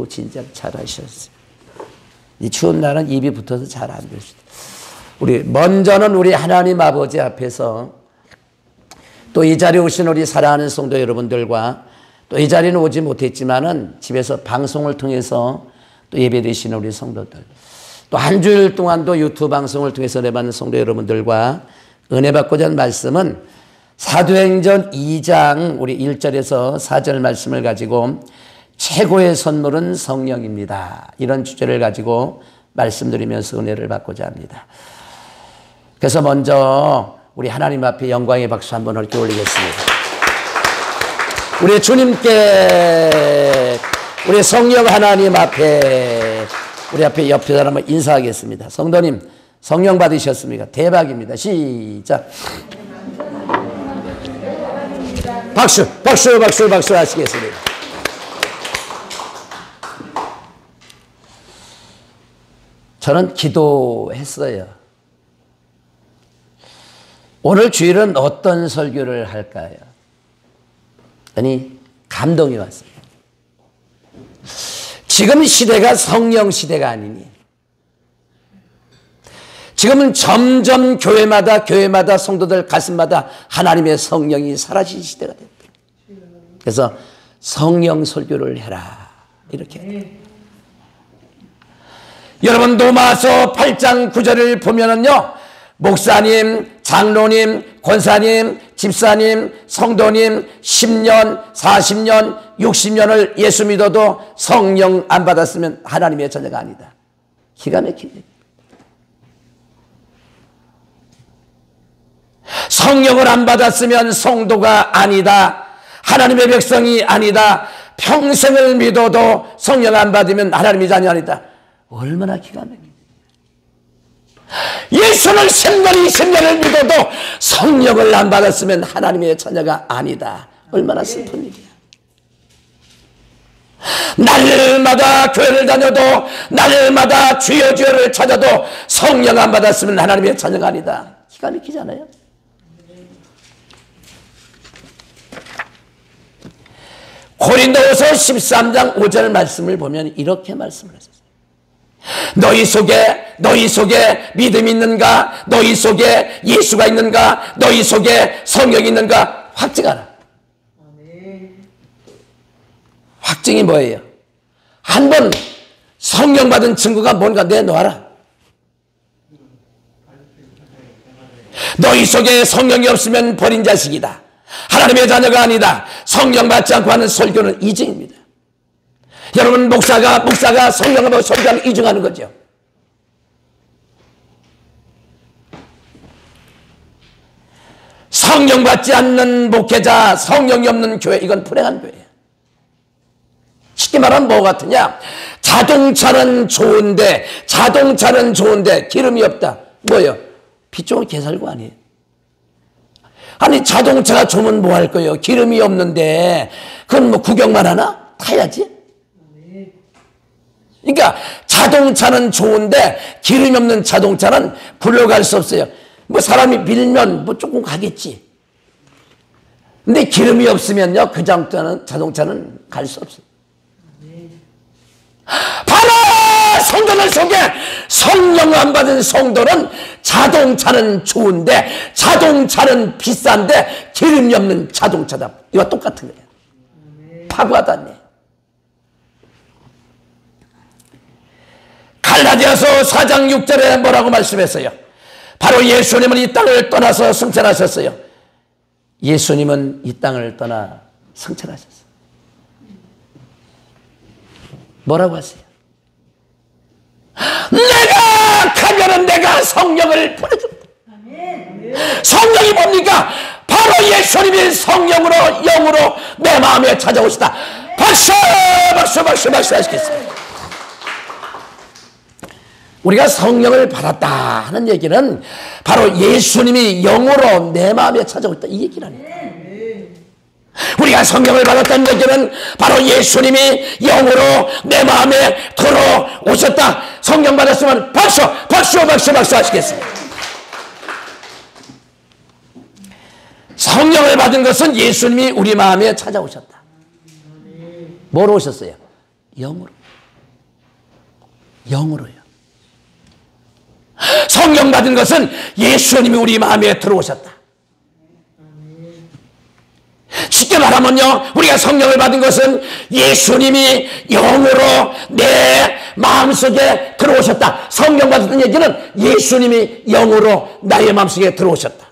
진짜 잘하셨어요. 이 추운 날은 입이 붙어서 잘 안 되시죠. 먼저는 우리 하나님 아버지 앞에서 또 이 자리에 오신 우리 사랑하는 성도 여러분들과 또 이 자리는 오지 못했지만은 집에서 방송을 통해서 또 예배드리시는 우리 성도들, 또 한 주일 동안도 유튜브 방송을 통해서 은혜받는 성도 여러분들과 은혜 받고자 하는 말씀은 사도행전 2장 우리 1절에서 4절 말씀을 가지고 최고의 선물은 성령입니다. 이런 주제를 가지고 말씀드리면서 은혜를 받고자 합니다. 그래서 먼저 우리 하나님 앞에 영광의 박수 한번 이렇게 올리겠습니다. 우리 주님께, 우리 성령 하나님 앞에, 우리 앞에 옆에 사람을 인사하겠습니다. 성도님, 성령 받으셨습니까? 대박입니다. 시작. 박수, 박수, 박수, 박수 하시겠습니다. 저는 기도했어요. 오늘 주일은 어떤 설교를 할까요? 아니, 감동이 왔어요. 지금 시대가 성령 시대가 아니니, 지금은 점점 교회마다 성도들 가슴마다 하나님의 성령이 사라진 시대가 됐다. 그래서 성령 설교를 해라, 이렇게. 여러분, 로마서 8장 9절을 보면은요, 목사님, 장로님, 권사님, 집사님, 성도님 10년, 40년, 60년을 예수 믿어도 성령 안 받았으면 하나님의 자녀가 아니다. 기가 막히네. 성령을 안 받았으면 성도가 아니다. 하나님의 백성이 아니다. 평생을 믿어도 성령 안 받으면 하나님의 자녀 아니다. 얼마나 기가 막히네. 예수를 10년, 20년을 믿어도 성령을 안 받았으면 하나님의 자녀가 아니다. 얼마나 슬픈 일이야. 날마다 교회를 다녀도, 날마다 주여 주여를 찾아도 성령 안 받았으면 하나님의 자녀가 아니다. 기가 막히잖아요. 고린도후서 13장 5절 말씀을 보면 이렇게 말씀을 하셨어요. 너희 속에 믿음이 있는가? 너희 속에 예수가 있는가? 너희 속에 성령이 있는가? 확증하라. 확증이 뭐예요? 한번 성령 받은 친구가 뭔가 내놓아라. 너희 속에 성령이 없으면 버린 자식이다. 하나님의 자녀가 아니다. 성령 받지 않고 하는 설교는 이증입니다. 여러분, 목사가 성령하고 설교하는 이증하는 거죠. 성령 받지 않는 목회자, 성령이 없는 교회, 이건 불행한 교회예요. 쉽게 말하면 뭐 같으냐? 자동차는 좋은데 기름이 없다. 뭐예요? 피 좋은 개살구 아니에요. 아니, 자동차가 좋으면 뭐 할 거예요? 기름이 없는데 그건 뭐 구경만 하나? 타야지. 그러니까 자동차는 좋은데 기름이 없는 자동차는 굴러갈 수 없어요. 뭐 사람이 밀면 뭐 조금 가겠지. 근데 기름이 없으면요, 그 자동차는 갈 수 없어요. 바로 성도들 속에 성령 안 받은 성도는 자동차는 좋은데 자동차는 비싼데 기름이 없는 자동차다. 이거 똑같은 거예요. 파고하다니. 갈라디아서 4장 6절에 뭐라고 말씀했어요? 바로 예수님은 이 땅을 떠나서 승천하셨어요. 예수님은 이 땅을 떠나 승천하셨어요. 뭐라고 하세요? 내가 가면은 내가 성령을 보내준다. 성령이 뭡니까? 바로 예수님이 성령으로, 영으로 내 마음에 찾아오시다. 박수, 박수, 박수, 박수 하시겠습니다. 우리가 성령을 받았다 하는 얘기는 바로 예수님이 영으로 내 마음에 찾아오셨다, 이 얘기라니까. 우리가 성령을 받았다는 얘기는 바로 예수님이 영으로 내 마음에 들어오셨다. 성령 받았으면 박수, 박수, 박수, 박수 하시겠습니다. 성령을 받은 것은 예수님이 우리 마음에 찾아오셨다. 뭐로 오셨어요? 영으로. 영으로요. 성령 받은 것은 예수님이 우리 마음에 들어오셨다. 쉽게 말하면요, 우리가 성령을 받은 것은 예수님이 영으로 내 마음속에 들어오셨다. 성령 받았던 얘기는 예수님이 영으로 나의 마음속에 들어오셨다.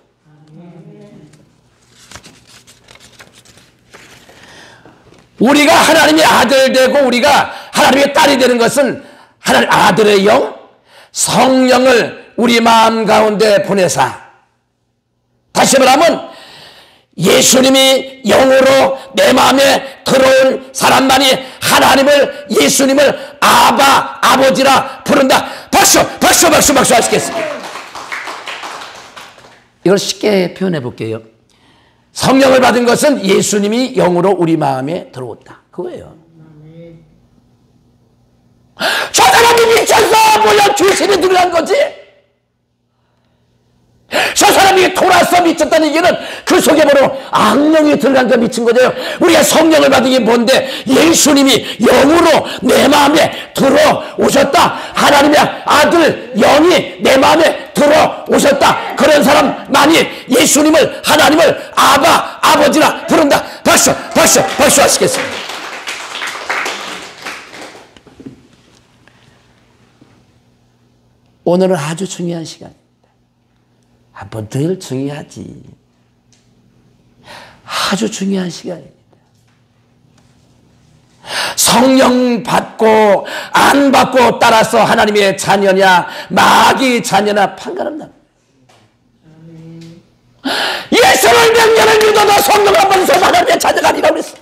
우리가 하나님의 아들 되고 우리가 하나님의 딸이 되는 것은 하나님 아들의 영, 성령을 우리 마음 가운데 보내사, 다시 말하면 예수님이 영으로 내 마음에 들어온 사람만이 하나님을, 예수님을 아바, 아버지라 부른다. 박수, 박수, 박수, 박수 하시겠습니다. 이걸 쉽게 표현해 볼게요. 성령을 받은 것은 예수님이 영으로 우리 마음에 들어온다. 그거예요. 저 사람이 미쳤어! 뭐야, 주신이 들어간 거지? 저 사람이 돌아서 미쳤다는 얘기는 그 속에 바로 악령이 들어간 거 미친 거죠. 우리가 성령을 받은 게 뭔데? 예수님이 영으로 내 마음에 들어오셨다. 하나님의 아들 영이 내 마음에 들어오셨다. 그런 사람만이 예수님을, 하나님을 아바, 아버지라 부른다. 박수, 박수, 박수 하시겠습니다. 오늘은 아주 중요한 시간입니다. 한번 늘 중요하지. 아주 중요한 시간입니다. 성령 받고 안 받고 따라서 하나님의 자녀냐 마귀 자녀나 판가름납니다. 예수를 명령을 믿어도 성령 한 번 서 하나님의 자녀가 아니라고 그랬어.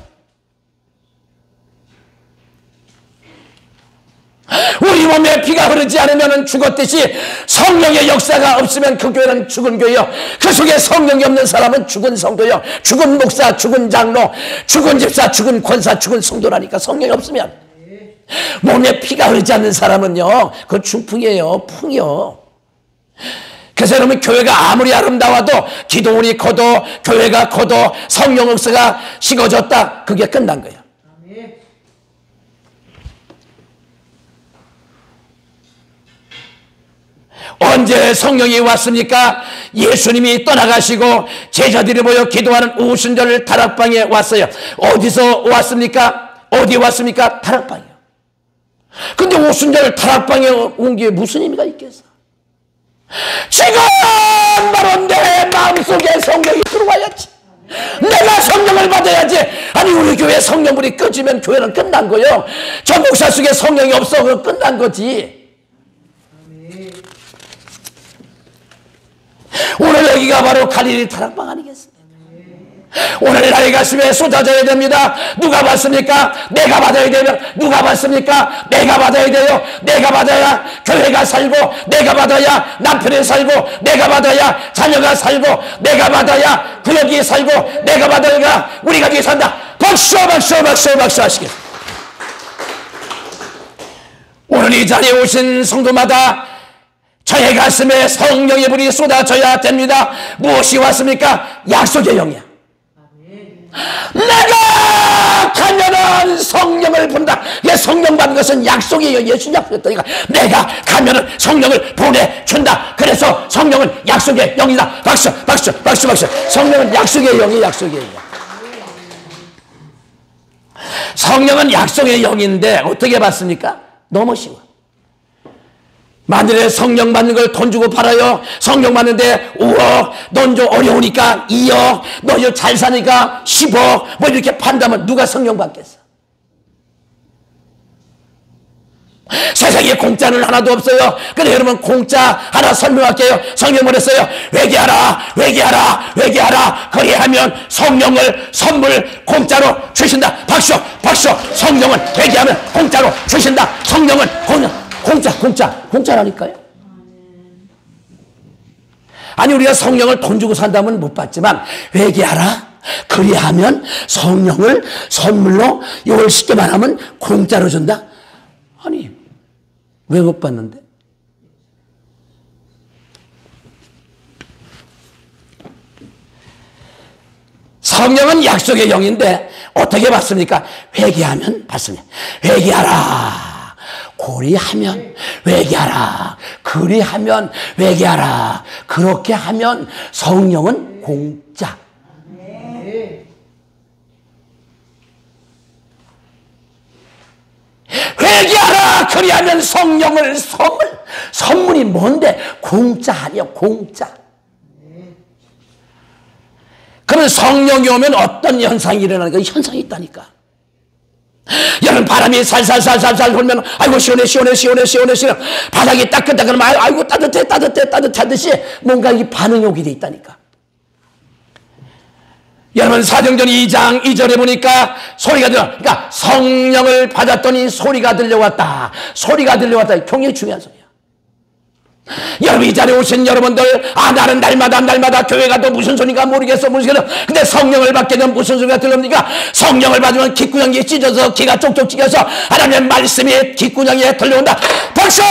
우리 몸에 피가 흐르지 않으면 죽었듯이 성령의 역사가 없으면 그 교회는 죽은 교회요. 그 속에 성령이 없는 사람은 죽은 성도요. 죽은 목사, 죽은 장로, 죽은 집사, 죽은 권사, 죽은 성도라니까. 성령이 없으면. 몸에 피가 흐르지 않는 사람은요, 그 중풍이에요. 풍이요. 그래서 여러분, 교회가 아무리 아름다워도, 기도원이 커도, 교회가 커도, 성령 역사가 식어졌다, 그게 끝난 거예요. 언제 성령이 왔습니까? 예수님이 떠나가시고 제자들이 모여 기도하는 오순절 다락방에 왔어요. 어디서 왔습니까? 어디 왔습니까? 다락방이요. 근데 오순절 다락방에 온 게 무슨 의미가 있겠어? 지금 바로 내 마음속에 성령이 들어와야지. 내가 성령을 받아야지. 아니, 우리 교회 성령불이 꺼지면 교회는 끝난 거예요. 저 목사 속에 성령이 없어, 그럼 끝난 거지. 오늘 여기가 바로 갈릴리 다락방 아니겠습니까? 오늘 나의 가슴에 쏟아져야 됩니다. 누가 받습니까? 내가 받아야 되면. 누가 받습니까? 내가 받아야 돼요. 내가 받아야 교회가 살고, 내가 받아야 남편이 살고, 내가 받아야 자녀가 살고, 내가 받아야 구역이 살고, 내가 받아야 우리 가족이 산다. 박수, 박수, 박수, 박수 하시겠습니다. 오늘 이 자리에 오신 성도마다 저의 가슴에 성령의 불이 쏟아져야 됩니다. 무엇이 왔습니까? 약속의 영이야. 내가 가면은 성령을 본다. 성령 받는 것은 약속이에요. 예수 약속했다니까. 내가 가면은 성령을 보내준다. 그래서 성령은 약속의 영이다. 박수, 박수, 박수, 박수. 성령은 약속의 영이, 약속의 영. 성령은 약속의 영인데 어떻게 받습니까? 너무 쉬워. 만일에 성령 받는 걸 돈 주고 팔아요. 성령 받는데 5억, 넌 좀 어려우니까 2억, 너 이거 잘 사니까 10억, 뭐 이렇게 판다면 누가 성령 받겠어? 세상에 공짜는 하나도 없어요. 그래, 여러분, 공짜 하나 설명할게요. 성령 보냈어요. 회개하라, 회개하라, 회개하라. 그리하면 성령을 선물 공짜로 주신다. 박수, 박수. 성령은 회개하면 공짜로 주신다. 성령은 공짜라니까요. 아니, 우리가 성령을 돈 주고 산다면 못 받지만, 회개하라, 그리하면 성령을 선물로, 이걸 쉽게 말하면 공짜로 준다? 아니, 왜 못 받는데? 성령은 약속의 영인데 어떻게 받습니까? 회개하면 받습니다. 회개하라. 고리하면 회개하라. 그리하면 회개하라. 그렇게 하면 성령은 공짜. 회개하라. 그리하면 성령을 선물이 뭔데? 공짜 아니야. 공짜. 그러면 성령이 오면 어떤 현상이 일어나는 거야? 현상이 있다니까. 여러분, 바람이 살살살살살 불면 아이고 시원해 바닥이 따끈따끈하면 아이고 따뜻하듯이 뭔가 이 반응이 오게 돼 있다니까. 여러분, 사도행전 2장 2절에 보니까 소리가 들려. 그러니까 성령을 받았더니 소리가 들려왔다. 소리가 들려왔다. 굉장히 중요한 소리야. 여러분, 이 자리에 오신 여러분들, 나는 날마다 교회 가도 무슨 소리인가 모르겠어. 근데 성령을 받게 되면 무슨 소리가 들립니까? 성령을 받으면 귓구녕이 찢어서 귀가 쪽쪽 찢겨서 하나님의 말씀이 귓구녕에 들려온다. 박수!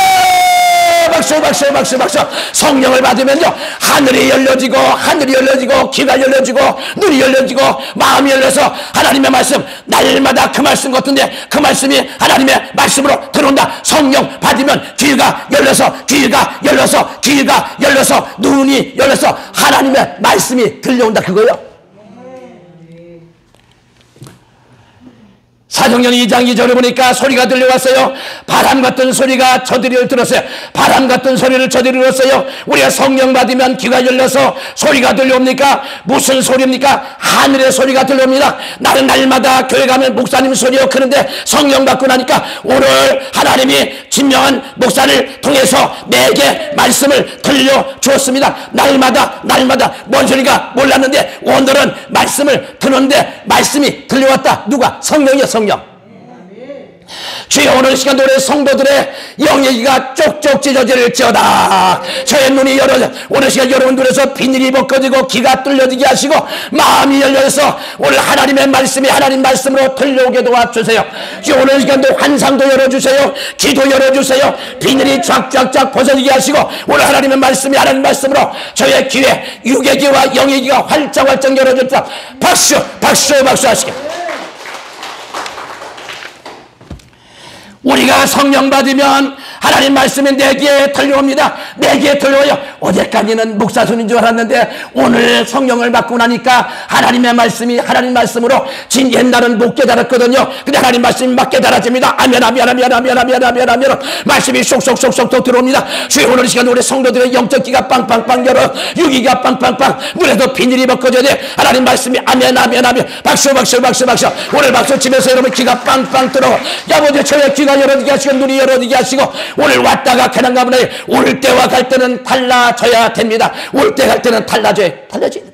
성령을 받으면요, 하늘이 열려지고 귀가 열려지고 눈이 열려지고 마음이 열려서 하나님의 말씀, 날마다 그 말씀 같은데 그 말씀이 하나님의 말씀으로 들어온다. 성령 받으면 귀가 열려서 눈이 열려서 하나님의 말씀이 들려온다. 그거요. 사도행전 2장 2절에 보니까 소리가 들려왔어요. 바람 같은 소리가 저들이 들었어요. 바람 같은 소리를 저들이 들었어요. 우리가 성령 받으면 귀가 열려서 소리가 들려옵니까? 무슨 소리입니까? 하늘의 소리가 들려옵니다. 나는 날마다 교회 가면 목사님 소리요. 그런데 성령 받고 나니까 오늘 하나님이 진명한 목사를 통해서 내게 말씀을 들려주었습니다. 날마다 뭔 소리가 몰랐는데 오늘은 말씀을 듣는데 말씀이 들려왔다. 누가? 성령이요. 성령. 주여, 오늘 시간 우리 성도들의 영예기가 쪽쪽 찢어질지어다. 저의 눈이 열어져 오늘 시간 여러분 눈에서 비늘이 벗겨지고 귀가 뚫려지게 하시고 마음이 열려서 오늘 하나님의 말씀이 하나님 말씀으로 들려오게 도와주세요. 주여, 오늘 시간도 환상도 열어주세요. 귀도 열어주세요. 비늘이 쫙쫙쫙 벗어지게 하시고 오늘 하나님의 말씀이 하나님 말씀으로 저의 귀에 육의 귀와 영의 귀가 활짝 열어졌다. 박수 하시게. 우리가 성령 받으면 하나님 말씀이 내게 들려옵니다. 내게 들려와요. 어제까지는 목사손인 줄 알았는데 오늘 성령을 받고 나니까 하나님의 말씀이 하나님 말씀으로 옛날은 못 깨달았거든요. 근데 하나님 말씀이 막 깨달아집니다. 아멘. 말씀이 쏙쏙 들어옵니다. 주여, 오늘 시간 우리 성도들의 영적 귀가 빵빵빵 열어 유기가 빵빵빵 눈에도 비늘이 벗겨져야 돼. 하나님 말씀이 아멘. 박수. 오늘 박수 치면서 여러분 귀가 빵빵 들어. 아버지, 저의 귀가 열어지게 하시고 눈이 열어지게 하시고 오늘 왔다가 가는 가문에 올 때와 갈 때는 달라져야 됩니다. 올 때 갈 때는 달라져야 된다.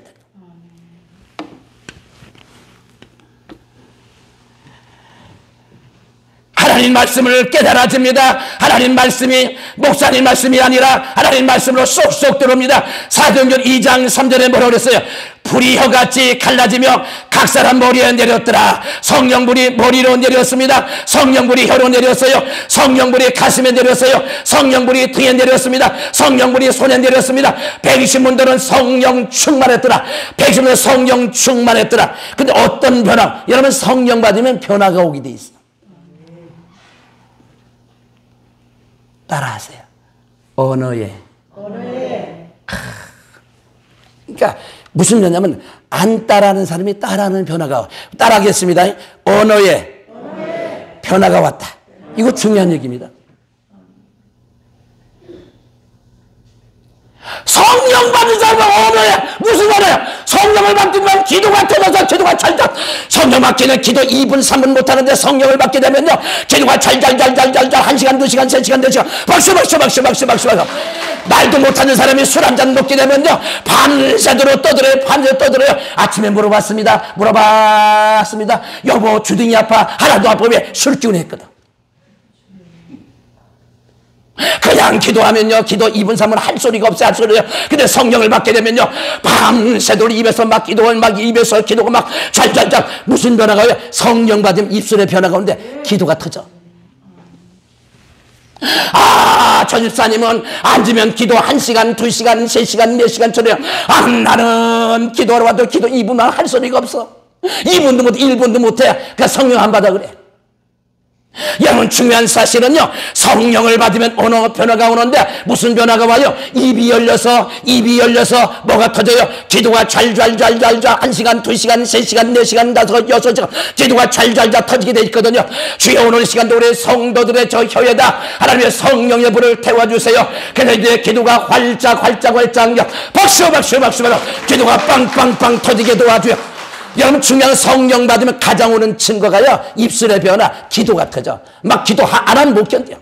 하나님 말씀을 깨달아집니다. 하나님 말씀이 목사님 말씀이 아니라 하나님 말씀으로 쏙쏙 들어옵니다. 사도행전 2장 3절에 뭐라고 그랬어요? 불이 혀같이 갈라지며 각 사람 머리에 내렸더라. 성령불이 머리로 내렸습니다. 성령불이 혀로 내렸어요. 성령불이 가슴에 내렸어요. 성령불이 등에 내렸습니다. 성령불이 손에 내렸습니다. 120분들은 성령 충만했더라. 120분들은 성령 충만했더라. 근데 어떤 변화? 여러분, 성령 받으면 변화가 오게 돼 있어. 따라하세요. 언어에. 그러니까 무슨 변화냐면 안 따라하는 사람이 따라하는 변화가 따라하겠습니다. 언어에 변화가 왔다. 이거 중요한 얘기입니다. 성령 받은 사람은 언어에 무슨 언어야? 성령을 받으면 기도가 터져서 기도가 잘잘. 성령 받기는 기도 2분 3분 못하는데 성령을 받게 되면요 기도가 잘잘 1시간 2시간 3시간 4시간 박수. 말도 못하는 사람이 술 한잔 먹게 되면요 밤새도록 떠들어요. 아침에 물어봤습니다. 여보, 주둥이 아파. 하나도 아파. 왜? 술 기운이 했거든. 그냥 기도하면요 기도 2분 3분 할 소리가 없어요. 근데 성령을 받게 되면요 밤새도록 입에서 막 입에서 기도가 막 잘잘잘. 무슨 변화가 왜? 성령 받으면 입술의 변화가 오는데 기도가 터져. 저 집사님은 앉으면 기도 1시간, 2시간, 3시간, 4시간 전에 나는 기도하러 와도 기도 2분만 할 소리가 없어. 2분도 못해, 1분도 못해. 그러니까 성령 안 받아 그래. 여러분, 중요한 사실은요, 성령을 받으면 언어 변화가 오는데 무슨 변화가 와요? 입이 열려서 뭐가 터져요? 기도가 좔좔좔좔 1시간, 2시간, 3시간, 4시간, 5, 6시간 기도가 좔좔좔 터지게 돼 있거든요. 주여, 오늘 시간도 우리 성도들의 저 혀에다 하나님의 성령의 불을 태워주세요. 그래서 이제 기도가 활짝 박수 기도가 빵빵빵 터지게 도와줘요. 여러분, 중요한 성령 받으면 가장 오는 증거가요, 입술의 변화, 기도가 터져. 막 기도 안 하면 못 견뎌.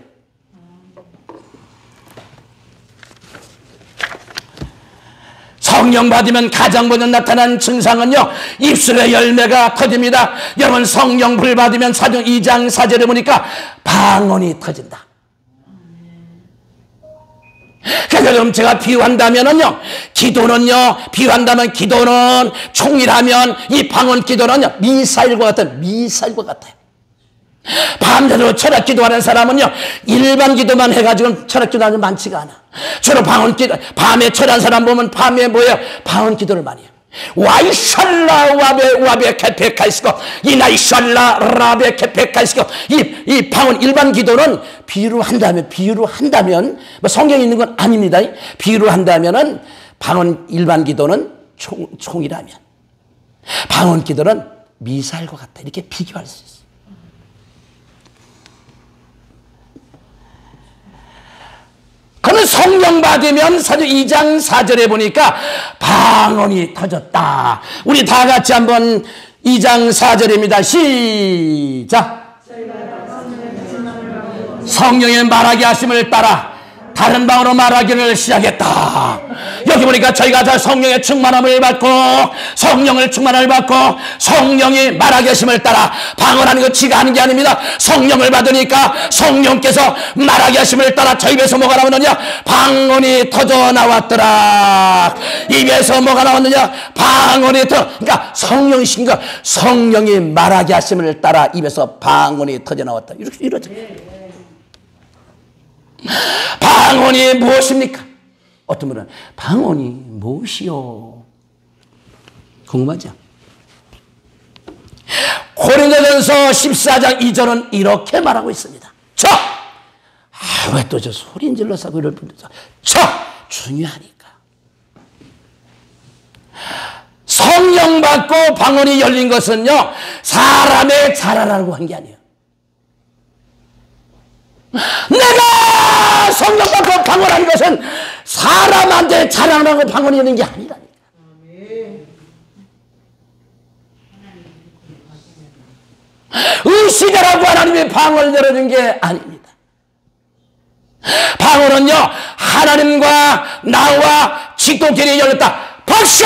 성령 받으면 가장 먼저 나타난 증상은요, 입술의 열매가 터집니다. 여러분, 성령 불 받으면 사도행 2장 4절에 보니까 방언이 터진다. 그래서 여러분, 제가 비유한다면은요, 비유한다면 기도는 총이라면 이 방언 기도는요, 미사일과 같아요. 밤새도록 철학 기도하는 사람은요, 일반 기도만 해가지고는 철학 기도하는 게 많지가 않아. 주로 방언 기도, 밤에 철한 사람 보면 밤에 뭐예요? 방언 기도를 많이 해요. 와이샬라 와베 케페카이스코 이나이샬라 라베 케페카이스코 이 방언 일반 기도는 비유로 한다면 뭐 성경에 있는 건 아닙니다. 비유로 한다면은 방언 일반 기도는 총이라면 방언 기도는 미사일과 같다. 이렇게 비교할 수 있어요. 그는 성령 받으면 사도 2장 4절에 보니까 방언이 터졌다. 우리 다 같이 한번 2장 4절입니다. 시작. 성령의 말하게 하심을 따라 다른 방언으로 말하기를 시작했다. 여기 보니까 저희가 다 성령의 충만함을 받고 성령을 충만함을 받고 성령이 말하게 하심을 따라 방언하는 거 지가 하는 게 아닙니다. 성령을 받으니까 성령께서 말하게 하심을 따라 저 입에서 뭐가 나오느냐? 방언이 터져 나왔더라. 입에서 뭐가 나왔느냐? 방언이 그러니까 성령이신가? 성령이 말하게 하심을 따라 입에서 방언이 터져 나왔다. 이러죠. 방언이 무엇입니까? 어떤 분은 방언이 무엇이요? 궁금하죠? 고린도전서 14장 2절은 이렇게 말하고 있습니다. 왜 또 저 소리 질러서 이럴 분들 중요하니까. 성령 받고 방언이 열린 것은요, 사람의 자라라고 한 게 아니에요. 내가 성령 받고 방언하는 것은 사람한테 자랑하고 방언이 있는 게 아니라니까. 의식이라고 하나님이 방언을 열어준 게 아닙니다. 방언은요, 하나님과 나와 직통길이 열렸다. 박수!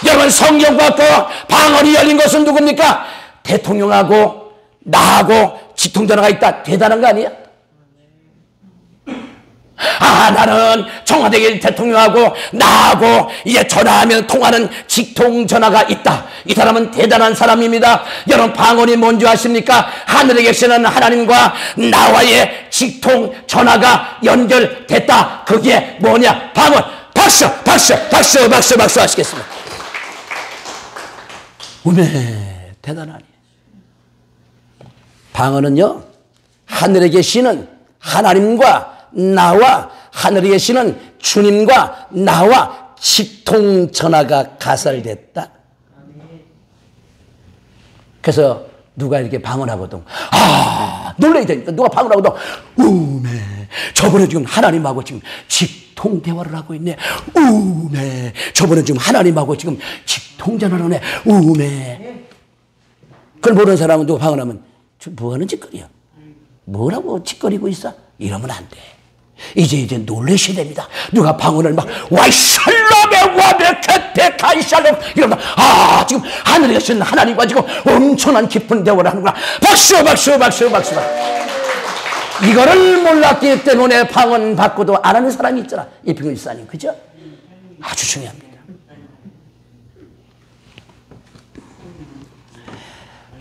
여러분, 성령 받고 방언이 열린 것은 누굽니까? 대통령하고 나하고 직통전화가 있다. 대단한 거 아니야? 나는 청와대 대통령하고 나하고 이제 전화하면 통하는 직통전화가 있다. 이 사람은 대단한 사람입니다. 여러분, 방언이 뭔지 아십니까? 하늘에 계시는 하나님과 나와의 직통전화가 연결됐다. 그게 뭐냐? 방언. 박수 하시겠습니다. 우메, 대단하니. 방언은요, 하늘에 계시는 하나님과 나와 하늘에 계시는 주님과 나와 직통전화가 가설됐다. 그래서 누가 이렇게 방언하거든, 놀라야 되니까 누가 방언하거든, 우메, 저번에 지금 하나님하고 지금 직통대화를 하고 있네. 우메, 저번에 지금 하나님하고 지금 직통전화를 하네. 우메. 그걸 모르는 사람은 누가 방언하면 뭐하는 짓거리야? 뭐라고 짓거리고 있어? 이러면 안 돼. 이제 놀라셔야 됩니다. 누가 방언을 막 와이샬롬에 와베케페카이샬롬 이러면 지금 하늘에 계신 하나님과 지금 엄청난 깊은 대화를 하는구나. 박수. 이거를 몰랐기 때문에 방언 받고도 안 하는 사람이 있잖아. 이평균 집사님, 그죠? 아주 중요합니다.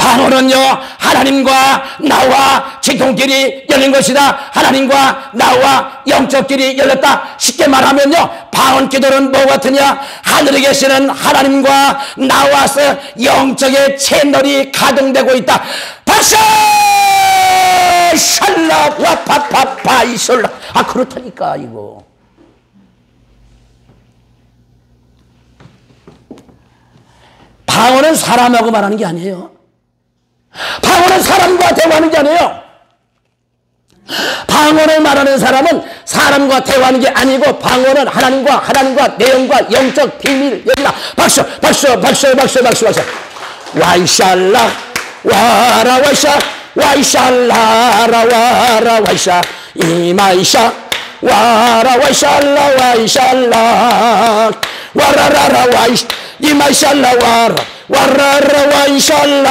방언은요, 하나님과 나와 직통길이 열린 것이다. 하나님과 나와 영적 길이 열렸다. 쉽게 말하면요, 방언 기도는 뭐 같으냐? 하늘에 계시는 하나님과 나와서 영적의 채널이 가동되고 있다. 박수! 샬라 와파파파 이솔라. 아, 그렇다니까 이거. 방언은 사람하고 말하는 게 아니에요. 방언은 사람과 대화하는 게 아니에요. 방언을 말하는 사람은 사람과 대화하는 게 아니고, 방언은 하나님과 내용과 영적 비밀 열리다. 박수 박수 박수 박수 박수 박수. 와이샬라 와라 와이샤 와이샬라라 와라 와이샤 이마이샤 와라 와이샬라 와이샬라 와라라라 와이샤 이마이샬라 와라 와라라 와이샬라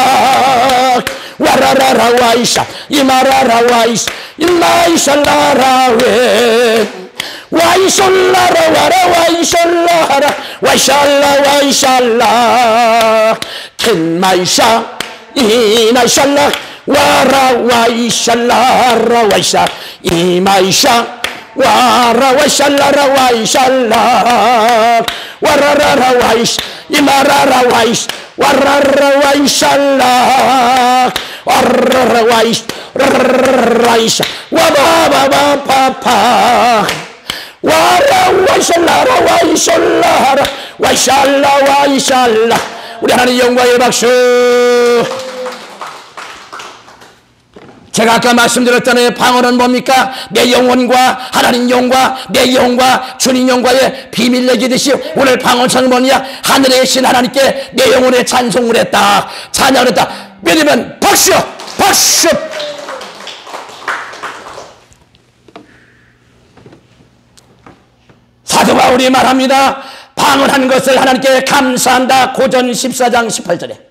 와라라라 와이샤 이마라라 와이샤 이마이샬라라 웨 와이솔라라 와라 와이솔라라 와이샬라 와이샬라 켄마이샤 이나샬라 와라 와이샬라라 와이샤 이마이샤 와라 와이샬라라 와이샬라 와라라라 와이샤 이마라라 와이샤 와라라 와이샬라 와라라 와이샤 와이샤 와바바바파파 와라 와이샬라라 와이샬라라 와이샬라 와이샬라. 우리 하나님 영광의 박수. 제가 아까 말씀드렸잖아요. 방언은 뭡니까? 내 영혼과 하나님 영과 내 영과 주님 영과의 비밀 얘기듯이 오늘 방언처럼 뭐냐? 하늘에 계신 하나님께 내 영혼의 찬송을 했다, 찬양을 했다. 믿으면 박수 박수. 사도 바울이 말합니다. 방언한 것을 하나님께 감사한다. 고전 14장 18절에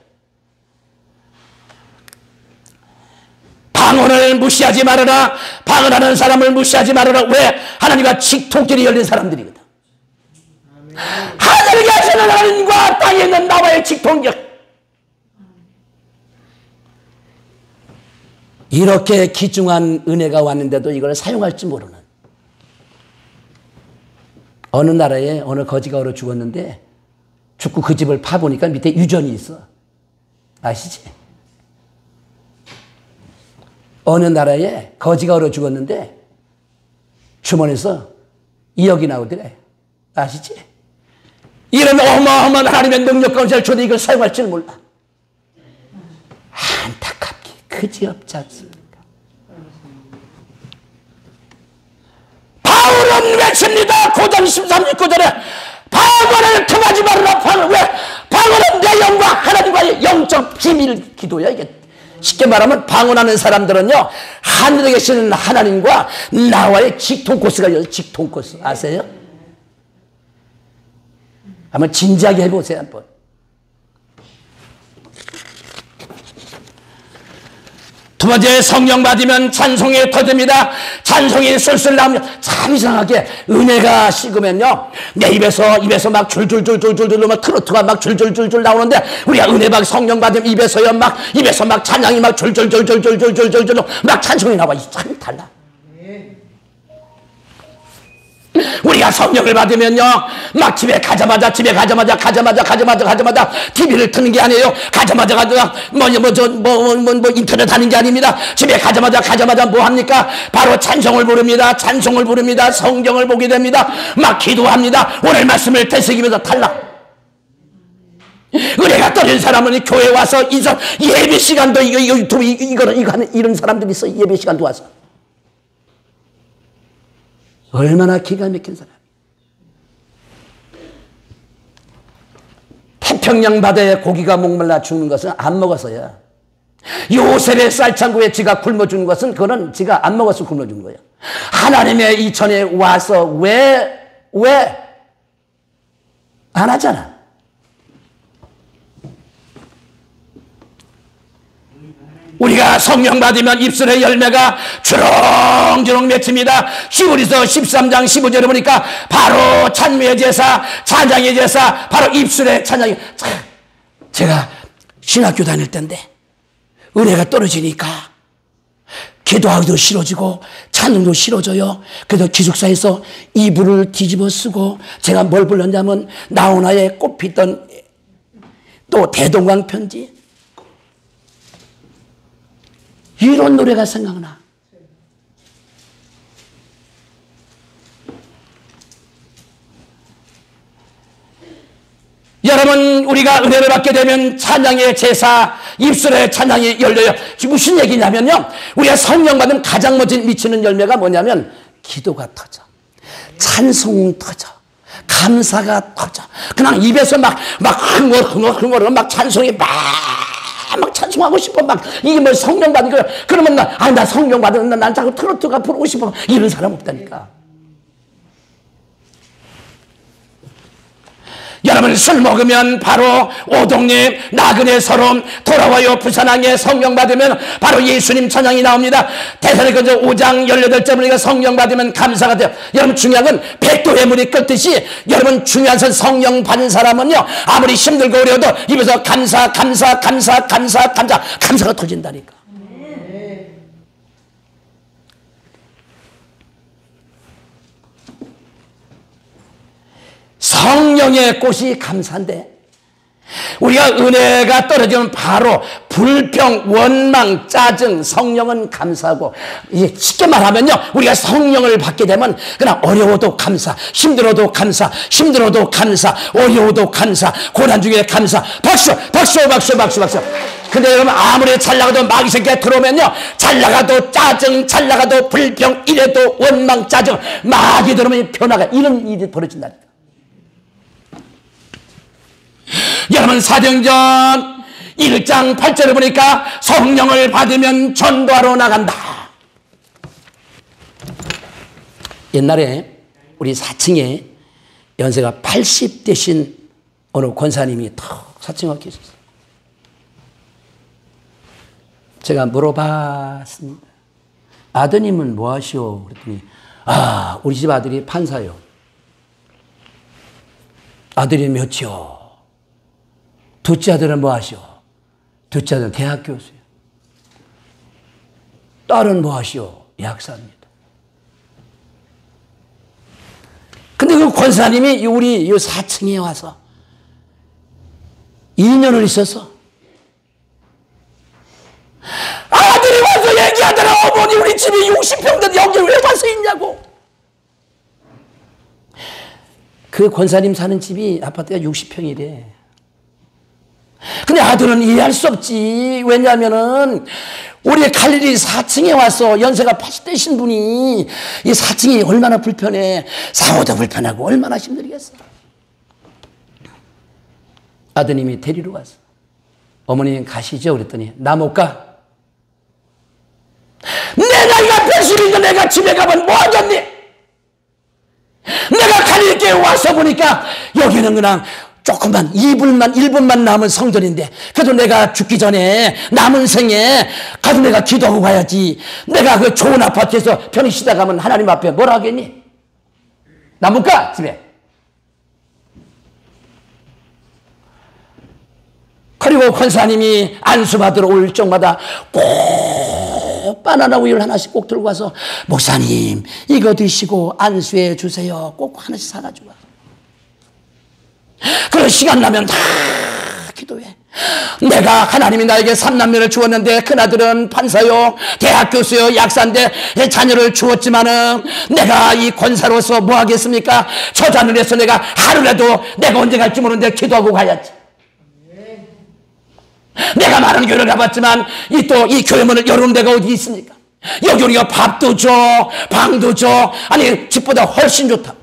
방언을 무시하지 말아라. 방언하는 사람을 무시하지 말아라. 왜? 하나님과 직통길이 열린 사람들이거든. 하늘에 계시는 하나님과 땅에 있는 나와의 직통길. 이렇게 귀중한 은혜가 왔는데도 이걸 사용할지 모르는, 어느 나라에 어느 거지가 얼어 죽었는데 죽고 그 집을 파보니까 밑에 유전이 있어. 아시지? 어느 나라에 거지가 얼어 죽었는데 주머니에서 2억이 나오더래. 아시지? 이런 어마어마한 하나님의 능력 가운데 저도 이걸 사용할 줄 몰라. 안타깝게 그지없지 않습니까? 바울은 외칩니다. 고전 13, 19절에 방언을 통하지 말라. 방언. 왜? 방언은 내 영과 하나님과의 영적 비밀 기도야. 이게 쉽게 말하면 방언하는 사람들은요, 하늘에 계시는 하나님과 나와의 직통 코스가 있어요. 직통 코스 아세요? 한번 진지하게 해보세요. 한번. 두 번째, 성령 받으면 찬송이 터집니다. 찬송이 술술 나오면 참 이상하게 은혜가 식으면요, 내 입에서 막 줄줄줄줄줄 막 트로트가 막 줄줄줄줄 나오는데, 우리가 은혜 받 성령 받으면 입에서 막 찬양이 막 줄줄줄줄줄줄줄줄 막 찬송이 나와. 참 달라. 우리가 성령을 받으면요, 막 집에 가자마자 TV를 트는 게 아니에요. 가자마자 인터넷 하는 게 아닙니다. 집에 가자마자 뭐 합니까? 바로 찬송을 부릅니다. 성경을 보게 됩니다. 막 기도합니다. 오늘 말씀을 되새기면서 탈락. 은혜가 떨어진 사람은 교회 와서 예배 시간도 이거 유튜브 이거 하는 이런 사람들이 있어. 예배 시간도 와서. 얼마나 기가 막힌 사람. 태평양 바다에 고기가 목말라 죽는 것은 안 먹어서야. 요셉의 쌀창고에 지가 굶어 죽는 것은 그거는 지가 안 먹어서 굶어 죽는 거예요. 하나님의 이천에 와서 왜 안 하잖아. 우리가 성령 받으면 입술의 열매가 주렁주렁 맺힙니다. 히브리서 13장 15절에 보니까 바로 찬미의 제사, 찬양의 제사, 바로 입술의 찬양이. 제가 신학교 다닐 때인데 은혜가 떨어지니까 기도하기도 싫어지고 찬양도 싫어져요. 그래서 기숙사에서 이불을 뒤집어 쓰고 제가 뭘 불렀냐면 나훈아의 꽃피던 또 대동강 편지, 이런 노래가 생각나. 여러분, 우리가 은혜를 받게 되면 찬양의 제사, 입술에 찬양이 열려요. 지금 무슨 얘기냐면요, 우리가 성령 받으면 가장 먼저 미치는 열매가 뭐냐면 기도가 터져, 찬송 터져, 감사가 터져. 그냥 입에서 막 흥얼흥얼 막 찬송이 막 찬송하고 싶어. 막 이게 뭐 성령 받은 거야. 그러면 나 성령 받은 난 자꾸 트로트가 부르고 싶어. 이런 사람 없다니까. 여러분, 술 먹으면 바로 오동님, 나그네 서름, 돌아와요 부산항에 성령 받으면 바로 예수님 찬양이 나옵니다. 대사로니가 5장 18절을 성령 받으면 감사가 돼요. 여러분, 중요한 건 백도의 물이 끓듯이 여러분, 중요한 건 성령 받은 사람은요, 아무리 힘들고 어려워도 입에서 감사가 터진다니까. 성령의 꽃이 감사인데, 우리가 은혜가 떨어지면 바로 불평, 원망, 짜증, 성령은 감사하고, 이게 쉽게 말하면요, 우리가 성령을 받게 되면 그냥 어려워도 감사, 힘들어도 감사, 어려워도 감사, 고난 중에 감사, 박수. 근데 여러분, 아무리 잘 나가도 마귀 새끼가 들어오면요, 잘 나가도 짜증, 잘 나가도 불평, 이래도 원망, 짜증, 마귀 들어오면 변화가, 이런 일이 벌어진다니까. 여러분, 사도행전 1장 8절을 보니까 성령을 받으면 전도하러 나간다. 옛날에 우리 4층에 연세가 80 되신 어느 권사님이 탁 4층에 계셨어요. 제가 물어봤습니다. 아드님은 뭐 하시오? 그랬더니 우리 집 아들이 판사요. 아들이 몇이요? 둘째 아들은 뭐 하시오? 둘째 아들은 대학 교수요. 딸은 뭐 하시오? 약사입니다. 근데 그 권사님이 우리 이 4층에 와서 2년을 있어서 아들이 와서 얘기하더라. 어머니, 우리 집이 60평인데 여기 왜 와서 있냐고. 그 권사님 사는 집이 아파트가 60평이래. 근데 아들은 이해할 수 없지. 왜냐하면은 우리 갈 일이 4층에 와서 연세가 80대신 분이 이 4층이 얼마나 불편해. 4호도 불편하고 얼마나 힘들겠어. 아드님이 데리러 왔어. 어머니 가시죠? 그랬더니 나 못 가. 내 나이가 80인데 내가 집에 가면 뭐 하겠니? 내가 갈릴게 와서 보니까 여기는 그냥 조금만 1분만 남은 성전인데, 그래도 내가 죽기 전에 남은 생에 가서 내가 기도하고 가야지. 내가 그 좋은 아파트에서 편히 쉬다 가면 하나님 앞에 뭐라 하겠니? 나 못 가 집에. 그리고 권사님이 안수받으러 올 적마다 꼭 바나나 우유를 하나씩 꼭 들고 와서 목사님 이거 드시고 안수해 주세요. 꼭 하나씩 사가지고 와. 그런 시간 나면 다 기도해. 내가 하나님이 나에게 3남매를 주었는데 큰아들은 판사요, 대학 교수요, 약사인데 자녀를 주었지만은 내가 이 권사로서 뭐 하겠습니까? 처자늘에서 내가 하루라도 내가 언제 갈지 모르는데 기도하고 가야지. 내가 많은 교회를 가봤지만 이 교회 문을 열어놓은 데가 어디 있습니까? 여기 우리가 밥도 줘, 방도 줘. 아니 집보다 훨씬 좋다.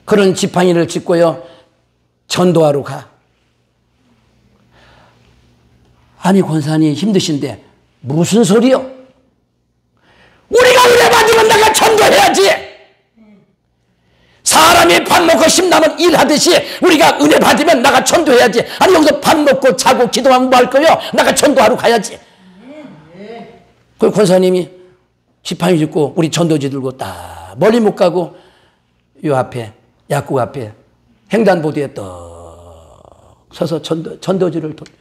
그런 지팡이를 짚고요, 전도하러 가. 아니 권사님 힘드신데 무슨 소리요? 우리가 은혜 받으면 내가 전도해야지. 사람이 밥 먹고 힘나면 일하듯이 우리가 은혜 받으면 나가 전도해야지. 아니 여기서 밥 먹고 자고 기도하면 뭐 할 거요? 나가 전도하러 가야지. 그 권사님이 지팡이 짚고 우리 전도지 들고 딱 멀리 못 가고 요 앞에 약국 앞에 횡단보도에 떡 서서 전도지를 돌려.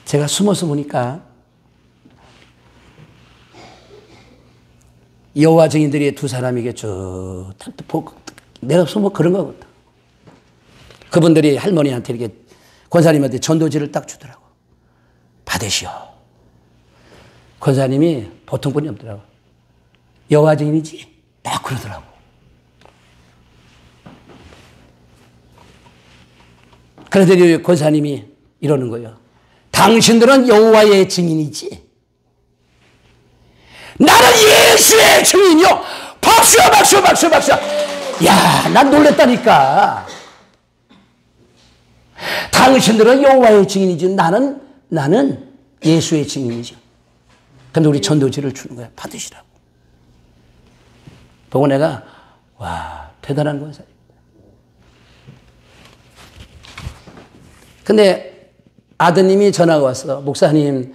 제가 숨어서 보니까 여호와 증인들이 두 사람에게 쭉 내가 숨어 그런 거거든. 그분들이 할머니한테 이렇게 권사님한테 전도지를 딱 주더라고. 받으시오. 권사님이 보통 분이 없더라고. 여호와 증인이지? 딱 그러더라고. 그러더니 권사님이 이러는 거예요. 당신들은 여호와의 증인이지? 나는 예수의 증인이요. 박수야, 박수, 박수, 박수. 야, 난 놀랬다니까. 당신들은 여호와의 증인이지. 나는 예수의 증인이죠. 근데 우리 전도지를 주는 거야. 받으시라고. 보고 내가, 와, 대단한 권사님. 근데 아드님이 전화가 왔어. 목사님,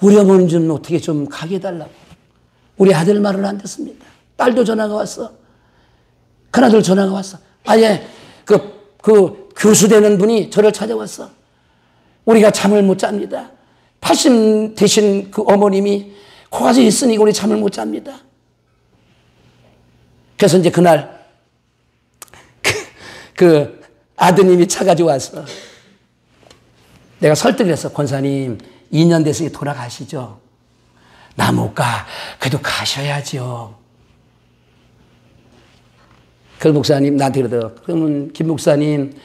우리 어머니 좀 어떻게 좀 가게 해달라고. 우리 아들 말을 안 듣습니다. 딸도 전화가 왔어. 큰아들 전화가 왔어. 아예 그 교수 되는 분이 저를 찾아왔어. 우리가 잠을 못 잡니다. 80 되신 그 어머님이 코가 있으니 우리 잠을 못 잡니다. 그래서 이제 그날 그 아드님이 차 가지고 왔어. 내가 설득을 했어. 권사님 2년 됐으니 돌아가시죠. 나 못 가. 그래도 가셔야죠. 그 목사님 나한테 그러더라고요. 그러면 김 목사님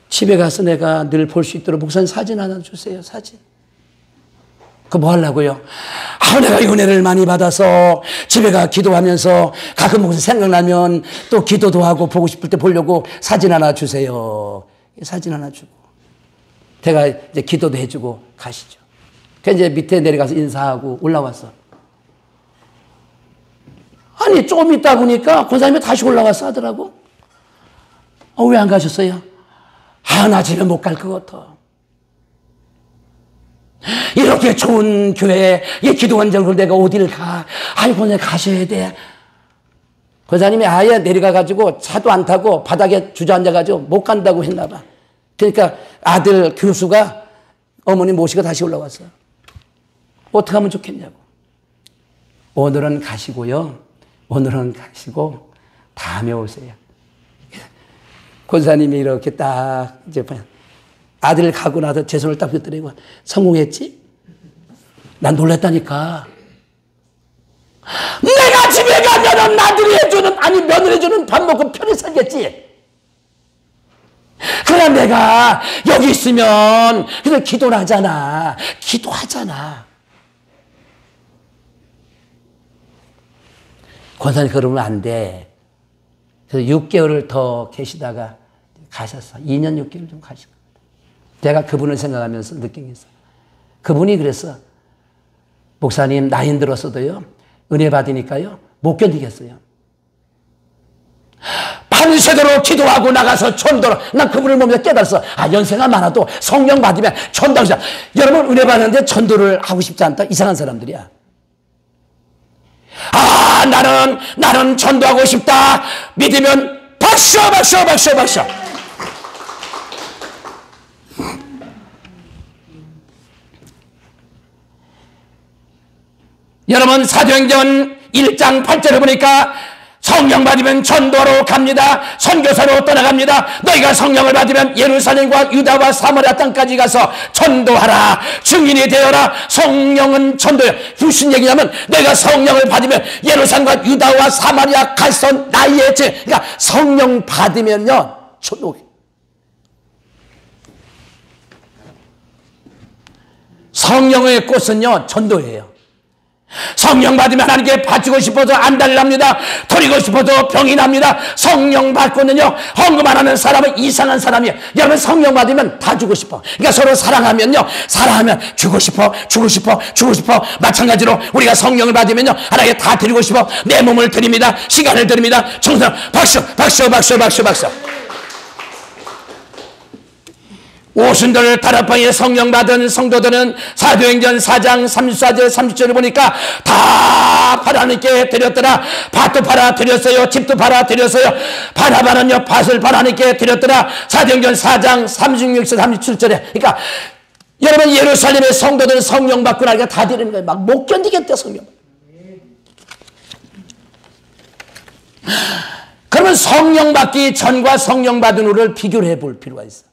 집에 가서 내가 늘 볼 수 있도록 목사님 사진 하나 주세요. 사진. 그거 뭐 하려고요? 내가 은혜를 많이 받아서 집에 가 기도하면서 가끔 목사 생각나면 또 기도도 하고 보고 싶을 때 보려고 사진 하나 주세요. 사진 하나 주고. 제가 이제 기도도 해주고 가시죠. 그래서 이제 밑에 내려가서 인사하고 올라왔어. 아니, 조금 있다 보니까 권사님이 다시 올라와서 하더라고. 왜 안 가셨어요? 나 집에 못 갈 것 같아. 이렇게 좋은 교회에 기도한 적을 내가 어디를 가. 아이고, 내가 가셔야 돼. 권사님이 아예 내려가가지고 차도 안 타고 바닥에 주저앉아가지고 못 간다고 했나 봐. 그러니까 아들 교수가 어머니 모시고 다시 올라왔어. 어떻게 하면 좋겠냐고. 오늘은 가시고요. 오늘은 가시고 다음에 오세요. 권사님이 이렇게 딱 이제 아들 가고 나서 제 손을 딱 붙들고 성공했지? 난 놀랬다니까. 내가 집에 가면은 나들이 해주는 아니 며느리 해주는 밥 먹고 편히 살겠지. 그러나 내가 여기 있으면 그래서 기도를 하잖아. 기도하잖아. 권사님 그러면 안 돼. 그래서 6개월을 더 계시다가 가셨어. 2년 6개월 좀 가신 겁니다. 제가 그분을 생각하면서 느낀 게 있어. 그분이 그랬어. 목사님 나이 들었어도요. 은혜 받으니까요. 못 견디겠어요. 밤새도록 기도하고 나가서 전도로 난 그분을 보면서 깨달았어. 연세가 많아도 성령 받으면 전도하고 싶다. 여러분 은혜 받는데 전도를 하고 싶지 않다. 이상한 사람들이야. 나는 전도하고 싶다. 믿으면 박수 박수 박수 박수. 여러분 사도행전 1장 8절을 보니까 성령 받으면 전도로 갑니다. 선교사로 떠나갑니다. 너희가 성령을 받으면 예루살렘과 유다와 사마리아 땅까지 가서 전도하라. 증인이 되어라. 성령은 전도예요. 무슨 얘기냐면 내가 성령을 받으면 예루살렘과 유다와 사마리아 가서 나의 죄. 그러니까 성령 받으면요. 전도. 성령의 꽃은요. 전도예요. 성령 받으면 하나님께 바치고 싶어서 안달납니다. 버리고 싶어서 병이 납니다. 성령 받고는요 헌금 안 하는 사람은 이상한 사람이에요. 여러분 성령 받으면 다 주고 싶어. 그러니까 서로 사랑하면요 사랑하면 주고 싶어 주고 싶어 주고 싶어. 마찬가지로 우리가 성령을 받으면요 하나님께 다 드리고 싶어. 내 몸을 드립니다. 시간을 드립니다. 정성 박수 박수 박수 박수 박수. 오순절 다락방에 성령 받은 성도들은 사도행전 4장 34절 30절을 보니까 다 하나님께 드렸더라. 밭도 팔아 드렸어요. 집도 팔아 드렸어요. 바나바는요 밭을 하나님께 드렸더라. 사도행전 4장 36절 37절에. 그러니까 여러분 예루살렘의 성도들은 성령 받고 나니까 다 드리는 거예요. 막 못 견디겠대 성령. 그러면 성령 받기 전과 성령 받은 후를 비교를 해볼 필요가 있어.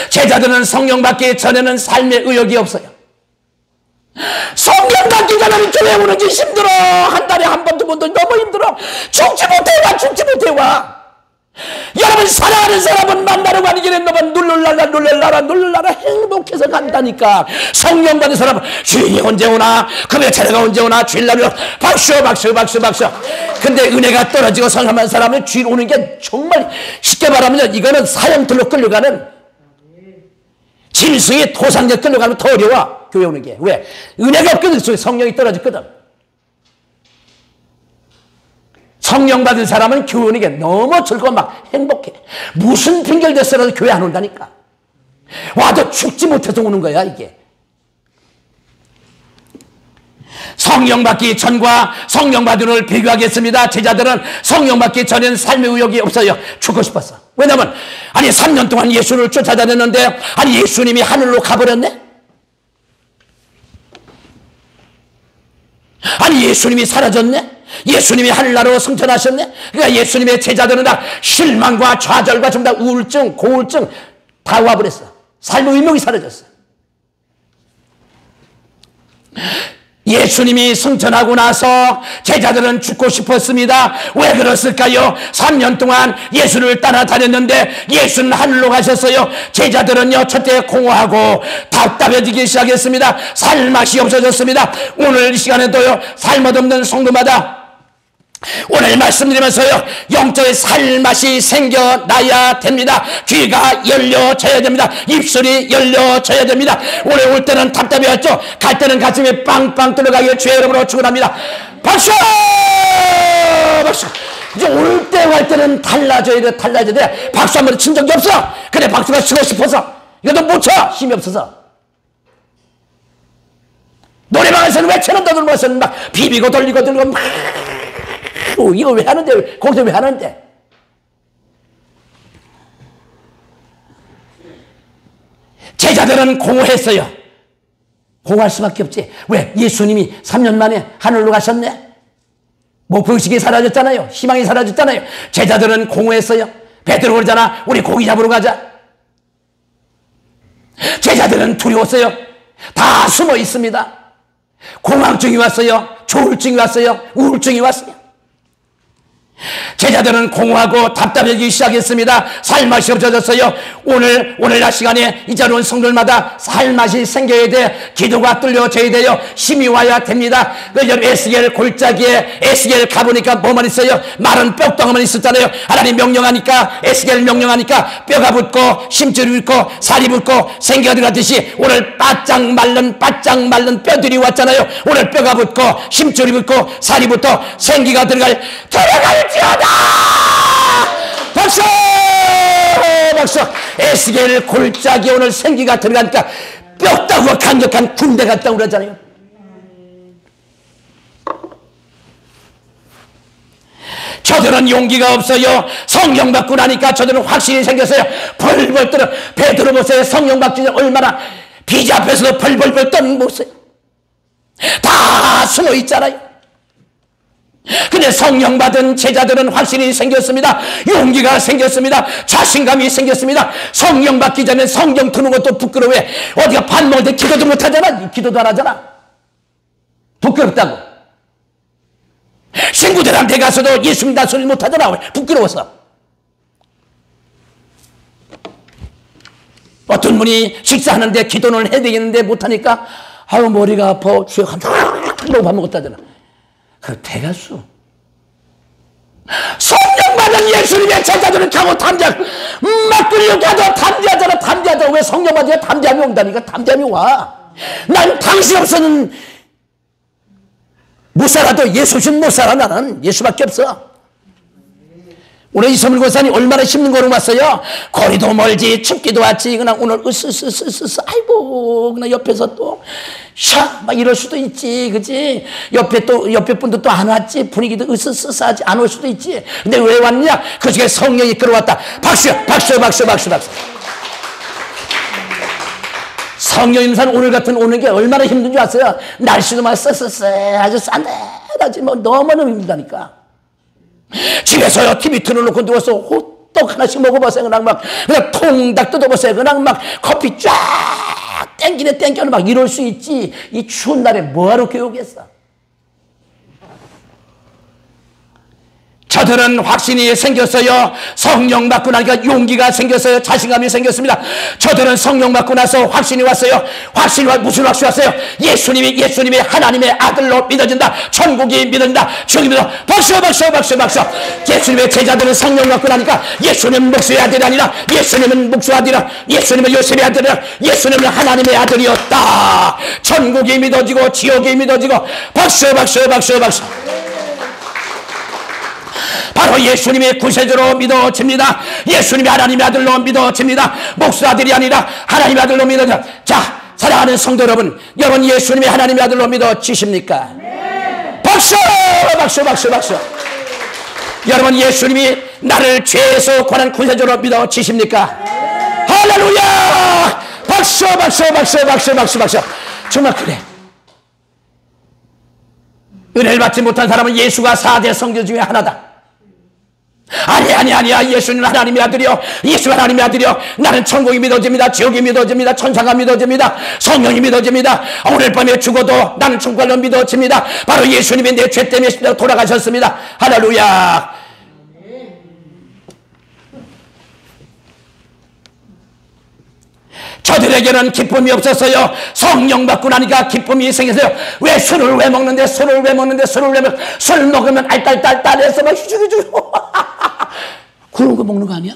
제자들은 성령 받기 전에는 삶의 의욕이 없어요. 성령 받기 전에는 교회 오는 게 힘들어. 한 달에 한 번, 두 번도 너무 힘들어. 죽지 못해 와, 죽지 못해 와. 여러분 사랑하는 사람은 만나러 가는 길에 너만 놀랄라 행복해서 간다니까. 성령 받은 사람은 주인이 언제 오나, 금요 차례가 언제 오나, 주일날은 박수. 근데 은혜가 떨어지고 성령한 사람은 주일 오는 게 정말 쉽게 말하면 이거는 사형들로 끌려가는 짐승이 토상에 끌려가면 더 어려워. 교회 오는 게. 왜? 은혜가 없거든. 성령이 떨어졌거든. 성령 받은 사람은 교회 오는 게 너무 즐거워 막 행복해. 무슨 핑계를 댔어라도 교회 안 온다니까. 와도 죽지 못해서 오는 거야 이게. 성령 받기 전과 성령 받은 후를 비교하겠습니다. 제자들은 성령 받기 전에는 삶의 의욕이 없어요. 죽고 싶었어. 왜냐면 아니 3년 동안 예수를 쫓아다녔는데 아니 예수님이 하늘로 가버렸네. 아니 예수님이 사라졌네. 예수님이 하늘나라로 승천하셨네. 그러니까 예수님의 제자들은 다 실망과 좌절과 전부 다 우울증, 고울증 다 와버렸어. 삶의 의욕이 사라졌어. 예수님이 승천하고 나서 제자들은 죽고 싶었습니다. 왜 그랬을까요? 3년 동안 예수를 따라다녔는데 예수는 하늘로 가셨어요. 제자들은요 첫째 공허하고 답답해지기 시작했습니다. 살맛이 없어졌습니다. 오늘 이 시간에도요 살맛 없는 성도마다 오늘 말씀드리면서요 영적인 살맛이 생겨나야 됩니다. 귀가 열려져야 됩니다. 입술이 열려져야 됩니다. 오늘 올 때는 답답해왔죠. 갈 때는 가슴이 빵빵 뚫려가기를 주의 이름으로 축원합니다. 박수! 박수! 이제 올 때 갈 때는 달라져야 돼. 박수 한번 친 적이 없어. 그래 박수가 치고 싶어서 이것도 못 쳐. 힘이 없어서. 노래방에서는 왜 쳐는다 들면서는 막 비비고 돌리고 막 이거 왜 하는데? 거기서 왜 하는데? 제자들은 공허했어요. 공허할 수밖에 없지. 왜? 예수님이 3년 만에 하늘로 가셨네. 목표의식이 사라졌잖아요. 희망이 사라졌잖아요. 제자들은 공허했어요. 베드로 그러잖아. 우리 고기 잡으러 가자. 제자들은 두려웠어요. 다 숨어 있습니다. 공황증이 왔어요. 조울증이 왔어요. 우울증이 왔어요. 제자들은 공허하고 답답해지기 시작했습니다. 살맛이 없어졌어요. 오늘날 시간에 이 자리에 온 성들마다 살맛이 생겨야 돼. 기도가 뚫려져야 돼요. 힘이 와야 됩니다. 에스겔 골짜기에 에스겔 가보니까 뭐만 있어요? 마른 뼈덩어리만 있었잖아요. 하나님 명령하니까 에스겔 명령하니까 뼈가 붙고 심줄이 붙고 살이 붙고 생기가 들어갔듯이 오늘 바짝 말른 뼈들이 왔잖아요. 오늘 뼈가 붙고 심줄이 붙고 살이 붙어 생기가 들어갈지어다. 박수! 박수! 에스겔 골짜기 오늘 생기가 들어가니까 뼈다고 강력한 군대 같다고 그러잖아요. 저들은 용기가 없어요. 성령 받고 나니까 저들은 확신이 생겼어요. 벌벌 떨어. 베드로 보세요. 성령 받기 전에 얼마나 비자 앞에서도 벌벌벌 떠는 모습. 다 숨어 있잖아요. 근데 성령 받은 제자들은 확신이 생겼습니다. 용기가 생겼습니다. 자신감이 생겼습니다. 성령 받기 전에 성경 트는 것도 부끄러워해. 어디가 밥 먹을 때 기도도 못하잖아. 기도도 안 하잖아. 부끄럽다고. 친구들한테 가서도 예수님 다 소리 못하잖아. 부끄러워서. 어떤 분이 식사하는데 기도는 해야 되겠는데 못하니까 아유 머리가 아파. 주여 한다고 밥 먹었다잖아. 그 대가수. 성령 받은 예수님의 제자들은 가고 담대하고 막 끌려가도 담대하잖아. 담대하잖아. 왜 성령 받으면 담대함이 온다니까. 담대함이 와. 난 당신 없어는 못 살아도 예수 없이는 못 살아. 나는 예수밖에 없어. 오늘 이서물 권사님 얼마나 힘든 걸음 왔어요. 거리도 멀지 춥기도 하지 그냥 오늘 으스스스스스 아이고 그냥 옆에서 또 샤 막 이럴 수도 있지 그지. 옆에 분도 또 안 왔지. 분위기도 으스스스하지 안 올 수도 있지. 근데 왜 왔냐? 그 중에 성령이 끌어왔다. 박수 박수 박수 박수 박수. 성령 임산 오늘 같은 오는 게 얼마나 힘든 줄 아세요? 날씨도 막 쎄쎄쎄 아주 싸늘하지 뭐 너무너무 힘들다니까. 집에서요 TV 틀어놓고 누워서 호떡 하나씩 먹어보세요. 그냥 통닭 뜯어보세요. 그냥 막 커피 쫙 땡기네 땡겨는 막 이럴 수 있지. 이 추운 날에 뭐하러 교육했어? 저들은 확신이 생겼어요. 성령 받고 나니까 용기가 생겼어요. 자신감이 생겼습니다. 저들은 성령 받고 나서 확신이 왔어요. 확신이 무슨 확신이 왔어요? 예수님이 하나님의 아들로 믿어진다. 천국이 믿어진다. 주님이 믿어. 박수 박수 박수 박수. 예수님의 제자들은 성령 받고 나니까 예수님은 목수의 아들이 아니라 예수님은 목수의 아들이라 예수님은 요셉의 아들이라 예수님은 하나님의 아들이었다. 천국이 믿어지고 지옥이 믿어지고 박수 박수 박수 박수. 바로 예수님의 구세주로 믿어집니다. 예수님이 하나님의 아들로 믿어집니다. 목수 아들이 아니라 하나님의 아들로 믿어집니다. 자, 사랑하는 성도 여러분, 여러분 예수님이 하나님의 아들로 믿어지십니까? 네. 박수! 박수! 박수! 박수! 여러분 예수님이 나를 죄에서 구원한 구세주로 믿어지십니까? 네. 할렐루야! 박수! 박수! 박수! 박수! 박수! 박수! 정말 그래. 은혜를 받지 못한 사람은 예수가 4대 성교 중에 하나다. 아니야. 예수는 하나님의 아들이요. 예수 하나님의 아들이요. 나는 천국이 믿어집니다. 지옥이 믿어집니다. 천사가 믿어집니다. 성령이 믿어집니다. 오늘 밤에 죽어도 나는 천국을 믿어집니다. 바로 예수님이 내 죄 때문에 십자가로 돌아가셨습니다. 할렐루야. 저들에게는 기쁨이 없었어요. 성령 받고 나니까 기쁨이 생겼어요. 왜 술을 왜 먹는데 술 먹으면 알딸딸딸해서 막 휴죽휴죽 그런 거 먹는 거 아니야?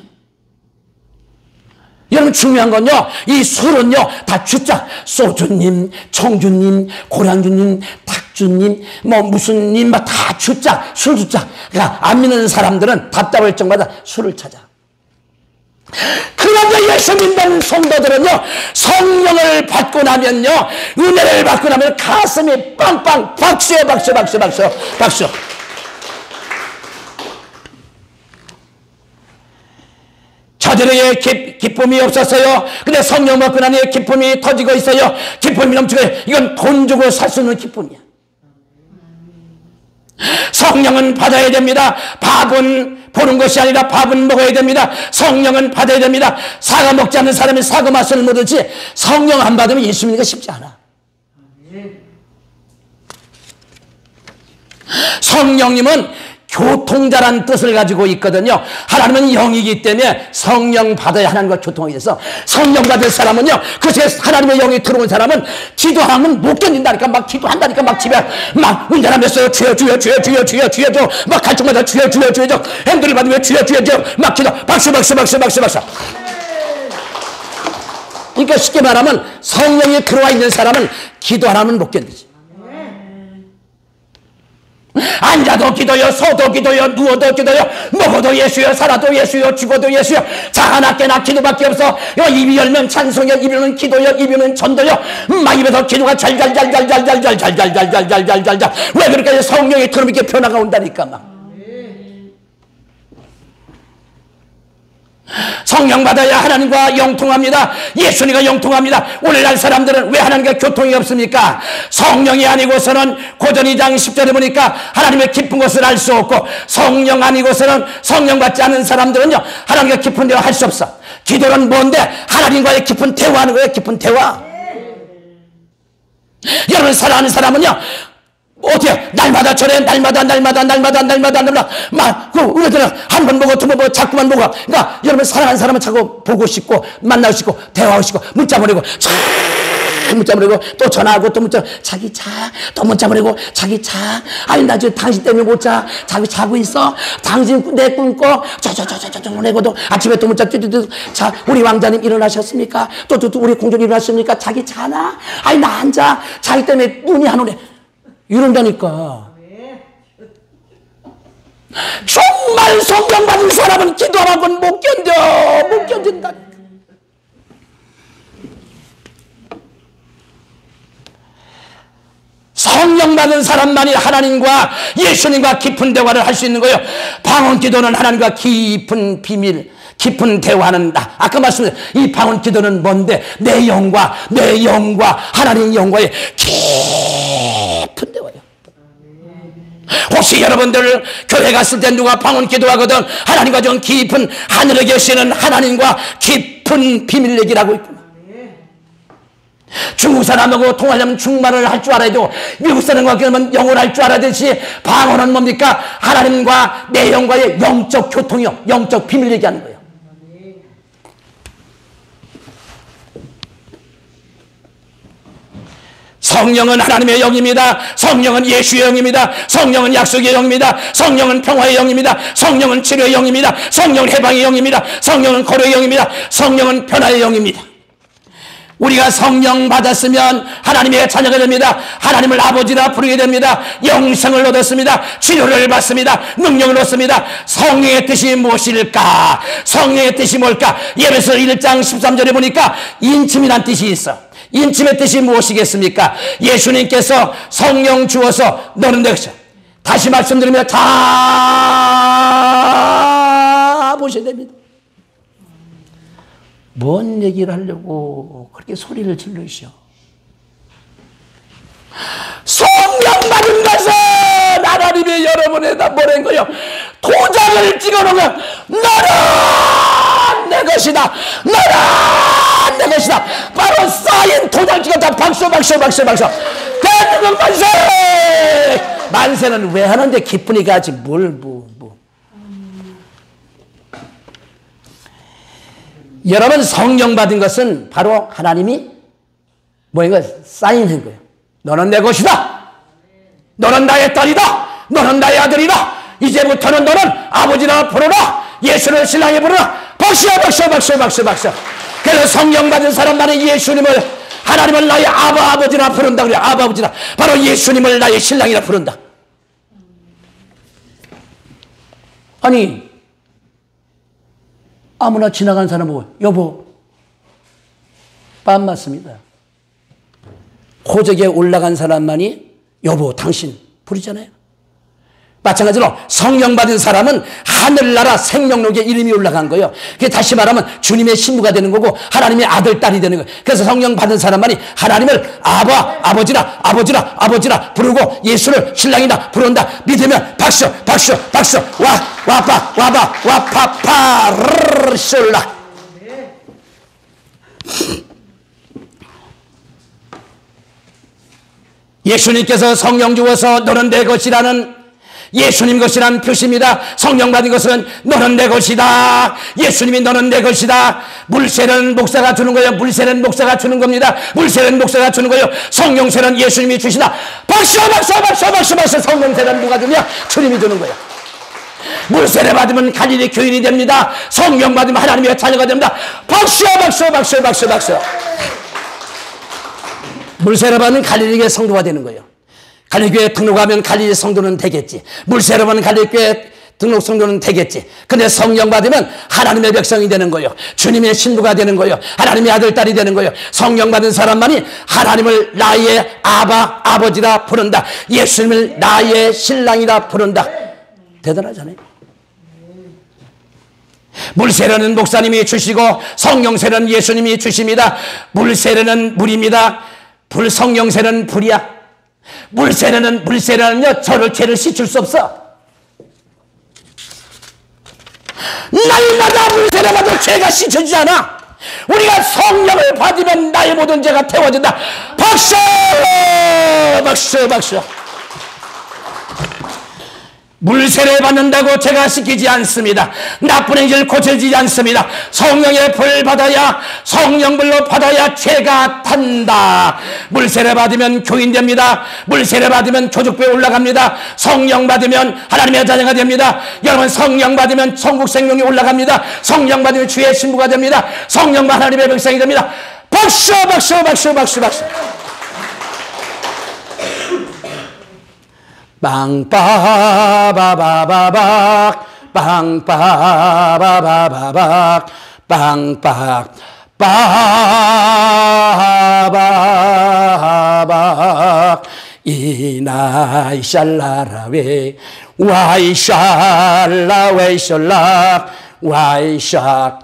여러분 중요한 건요, 이 술은요 다 주자. 소주님, 청주님, 고량주님, 탁주님, 뭐 무슨 님 막 다 주자. 술 주자. 그러니까 안 믿는 사람들은 답답할 정마다 술을 찾아. 그런데 예수 믿는 성도들은요 성령을 받고 나면요 은혜를 받고 나면 가슴이 빵빵 박수 박수 박수 박수 박수. 저들에게 기쁨이 없었어요. 근데 성령 받고 나니 기쁨이 터지고 있어요. 기쁨이 넘치고 이건 돈 주고 살 수 있는 기쁨이야. 성령은 받아야 됩니다. 밥은 보는 것이 아니라 밥은 먹어야 됩니다. 성령은 받아야 됩니다. 사과 먹지 않는 사람이 사과 맛을 모르지 성령 안 받으면 예수 믿는 게 쉽지 않아. 성령님은 교통자라는 뜻을 가지고 있거든요. 하나님은 영이기 때문에 성령 받아야 하나님과 교통하게 돼서 성령 받을 사람은요 그새 하나님의 영이 들어온 사람은 기도하면 못 견딘다니까. 막 기도한다니까. 막 집에 막 운전하면서 주여 막 갈증마다 주여 핸들을 받으면 주여 막 기도 박수 그러니까 쉽게 말하면 성령이 들어와 있는 사람은 기도 안 하면 못 견디지. 앉아도 기도요, 서도 기도요, 누워도 기도요, 먹어도 예수요, 살아도 예수요, 죽어도 예수요. 자나 깨나 기도밖에 없어. 입이 열면 찬송이요, 입이 열면 기도요, 입이 열면 전도요. 막 입에서 기도가 잘잘잘잘잘잘잘잘잘잘잘잘잘잘. 왜 그렇게 성령의 트럼 이렇게 변화가 온다니까 막. 성령 받아야 하나님과 영통합니다. 예수님과 영통합니다. 오늘날 사람들은 왜 하나님과 교통이 없습니까? 성령이 아니고서는 고전 2장 10절에 보니까 하나님의 깊은 것을 알 수 없고, 성령 아니고서는 성령 받지 않은 사람들은요 하나님과 깊은 대화 할 수 없어. 기도는 뭔데? 하나님과의 깊은 대화하는 거예요. 깊은 대화. 여러분 사랑하는 사람은요 어떻게 날마다 전에 날마다 막 우리들은 한 번 보고 두 번 보고 자꾸만 보고. 그러니까 여러분 사랑하는 사람은 자꾸 보고 싶고 만나고 싶고 대화하고 싶고 문자 보내고 문자 보내고 또 전화하고 또 문자 자기 자 또 문자 보내고 자기 자 아니 나 지금 당신 때문에 못 자 자기 자고 있어 당신 내 꿈꿔 저저저저저 보내고도 아침에 또 문자 뚜뚜뚜 자 우리 왕자님 일어나셨습니까? 또 우리 공주님 일어나셨습니까? 자기 자나? 아니 나 안 자 자기 때문에 눈이 안 오네. 이런다니까. 정말 성령 받은 사람은 기도하고는 못 견딘다. 성령 받은 사람만이 하나님과 예수님과 깊은 대화를 할 수 있는 거예요. 방언 기도는 하나님과 깊은 비밀, 깊은 대화는 아까 말씀드린 이 방언 기도는 뭔데? 내 영과 하나님 영과의 깊은 대화예요. 혹시 여러분들 교회 갔을 때 누가 방언 기도하거든 하나님과 좀 깊은 하늘에 계시는 하나님과 깊은 비밀 얘기를 하고 있구나. 중국 사람하고 통화하려면 중국말을 할 줄 알아야 되고 미국 사람과 그러면 영어를 할 줄 알아야 되지. 방언은 뭡니까? 하나님과 내 영과의 영적 교통이요, 영적 비밀 얘기하는 거예요. 성령은 하나님의 영입니다. 성령은 예수의 영입니다. 성령은 약속의 영입니다. 성령은 평화의 영입니다. 성령은 치료의 영입니다. 성령은 해방의 영입니다. 성령은 거룩의 영입니다. 성령은 변화의 영입니다. 우리가 성령 받았으면 하나님의 자녀가 됩니다. 하나님을 아버지라 부르게 됩니다. 영생을 얻었습니다. 치료를 받습니다. 능력을 얻습니다. 성령의 뜻이 무엇일까? 성령의 뜻이 뭘까? 예배서 1장 13절에 보니까 인침이란 뜻이 있어. 인침의 뜻이 무엇이겠습니까? 예수님께서 성령 주어서 너는 내가 다시 말씀드리면 다 보셔야 됩니다. 뭔 얘기를 하려고 그렇게 소리를 지르시오? 성령 받은 것은 하나님이 여러분에다 보낸 거요. 도장을 찍어놓으면 너는 내 것이다. 너는 내 것이다. 바로 쌓인 도장 찍었다. 박수. 대한민국 만세! 만세는 왜 하는데 기쁘니까 하지 여러분 성령 받은 것은 바로 하나님이 뭐인가 사인한 거예요. 너는 내 것이다. 너는 나의 딸이다. 너는 나의 아들이다. 이제부터는 너는 아버지라 부르라. 예수를 신랑에 부르라. 박수. 그래서 성령 받은 사람만이 예수님을 하나님을 나의 아버지라 부른다. 그래 아버지라. 바로 예수님을 나의 신랑이라 부른다. 아니 아무나 지나간 사람 보고 여보 빰 맞습니다. 호적에 올라간 사람만이 여보 당신 부르잖아요. 마찬가지로 성령 받은 사람은 하늘나라 생명록에 이름이 올라간 거예요. 그게 다시 말하면 주님의 신부가 되는 거고 하나님의 아들 딸이 되는 거예요. 그래서 성령 받은 사람만이 하나님을 아버지라 부르고 예수를 신랑이다 부른다. 믿으면 박수 와파파 쏠라. 예수님께서 성령 주어서 너는 내 것이라는 예수님 것이란 표시입니다. 성령 받은 것은 너는 내 것이다. 예수님이 너는 내 것이다. 물세는 목사가 주는 거예요. 물세는 목사가 주는 겁니다. 물세는 목사가 주는 거예요. 성령세는 예수님이 주시다. 박수. 성령세는 누가 주냐? 주님이 주는 거예요. 물세를 받으면 갈릴리 교인이 됩니다. 성령 받으면 하나님의 자녀가 됩니다. 박수. 물세를 받으면 갈릴리의 성도가 되는 거예요. 갈릴리교회 등록하면 갈릴리 성도는 되겠지. 물세를 받으면 갈릴리교회 등록 성도는 되겠지. 근데 성령 받으면 하나님의 백성이 되는 거예요. 주님의 신부가 되는 거예요. 하나님의 아들, 딸이 되는 거예요. 성령 받은 사람만이 하나님을 나의 아버지라 부른다. 예수님을 나의 신랑이라 부른다. 대단하잖아요. 물세례는 목사님이 주시고 성령세례는 예수님이 주십니다. 물세례는 물입니다. 성령세례는 불이야. 물세례는요 저를 죄를 씻을 수 없어. 날마다 물세례 받아도 죄가 씻어지지 않아. 우리가 성령을 받으면 나의 모든 죄가 태워진다. 박수. 물세례 받는다고 죄가 씻기지 않습니다. 나쁜 행실 고쳐지지 않습니다. 성령의 불 받아야, 성령불로 받아야 죄가 탄다. 물세례 받으면 교인 됩니다. 물세례 받으면 조직부에 올라갑니다. 성령 받으면 하나님의 자녀가 됩니다. 여러분 성령 받으면 천국 생명이 올라갑니다. 성령 받으면 주의 신부가 됩니다. 성령 받으면 하나님의 백성이 됩니다. 박수. 빵빠바바바박 빵빠바바바박 빵빠 바박 이나이샬라라웨 와이샬라웨이샬라 와이샥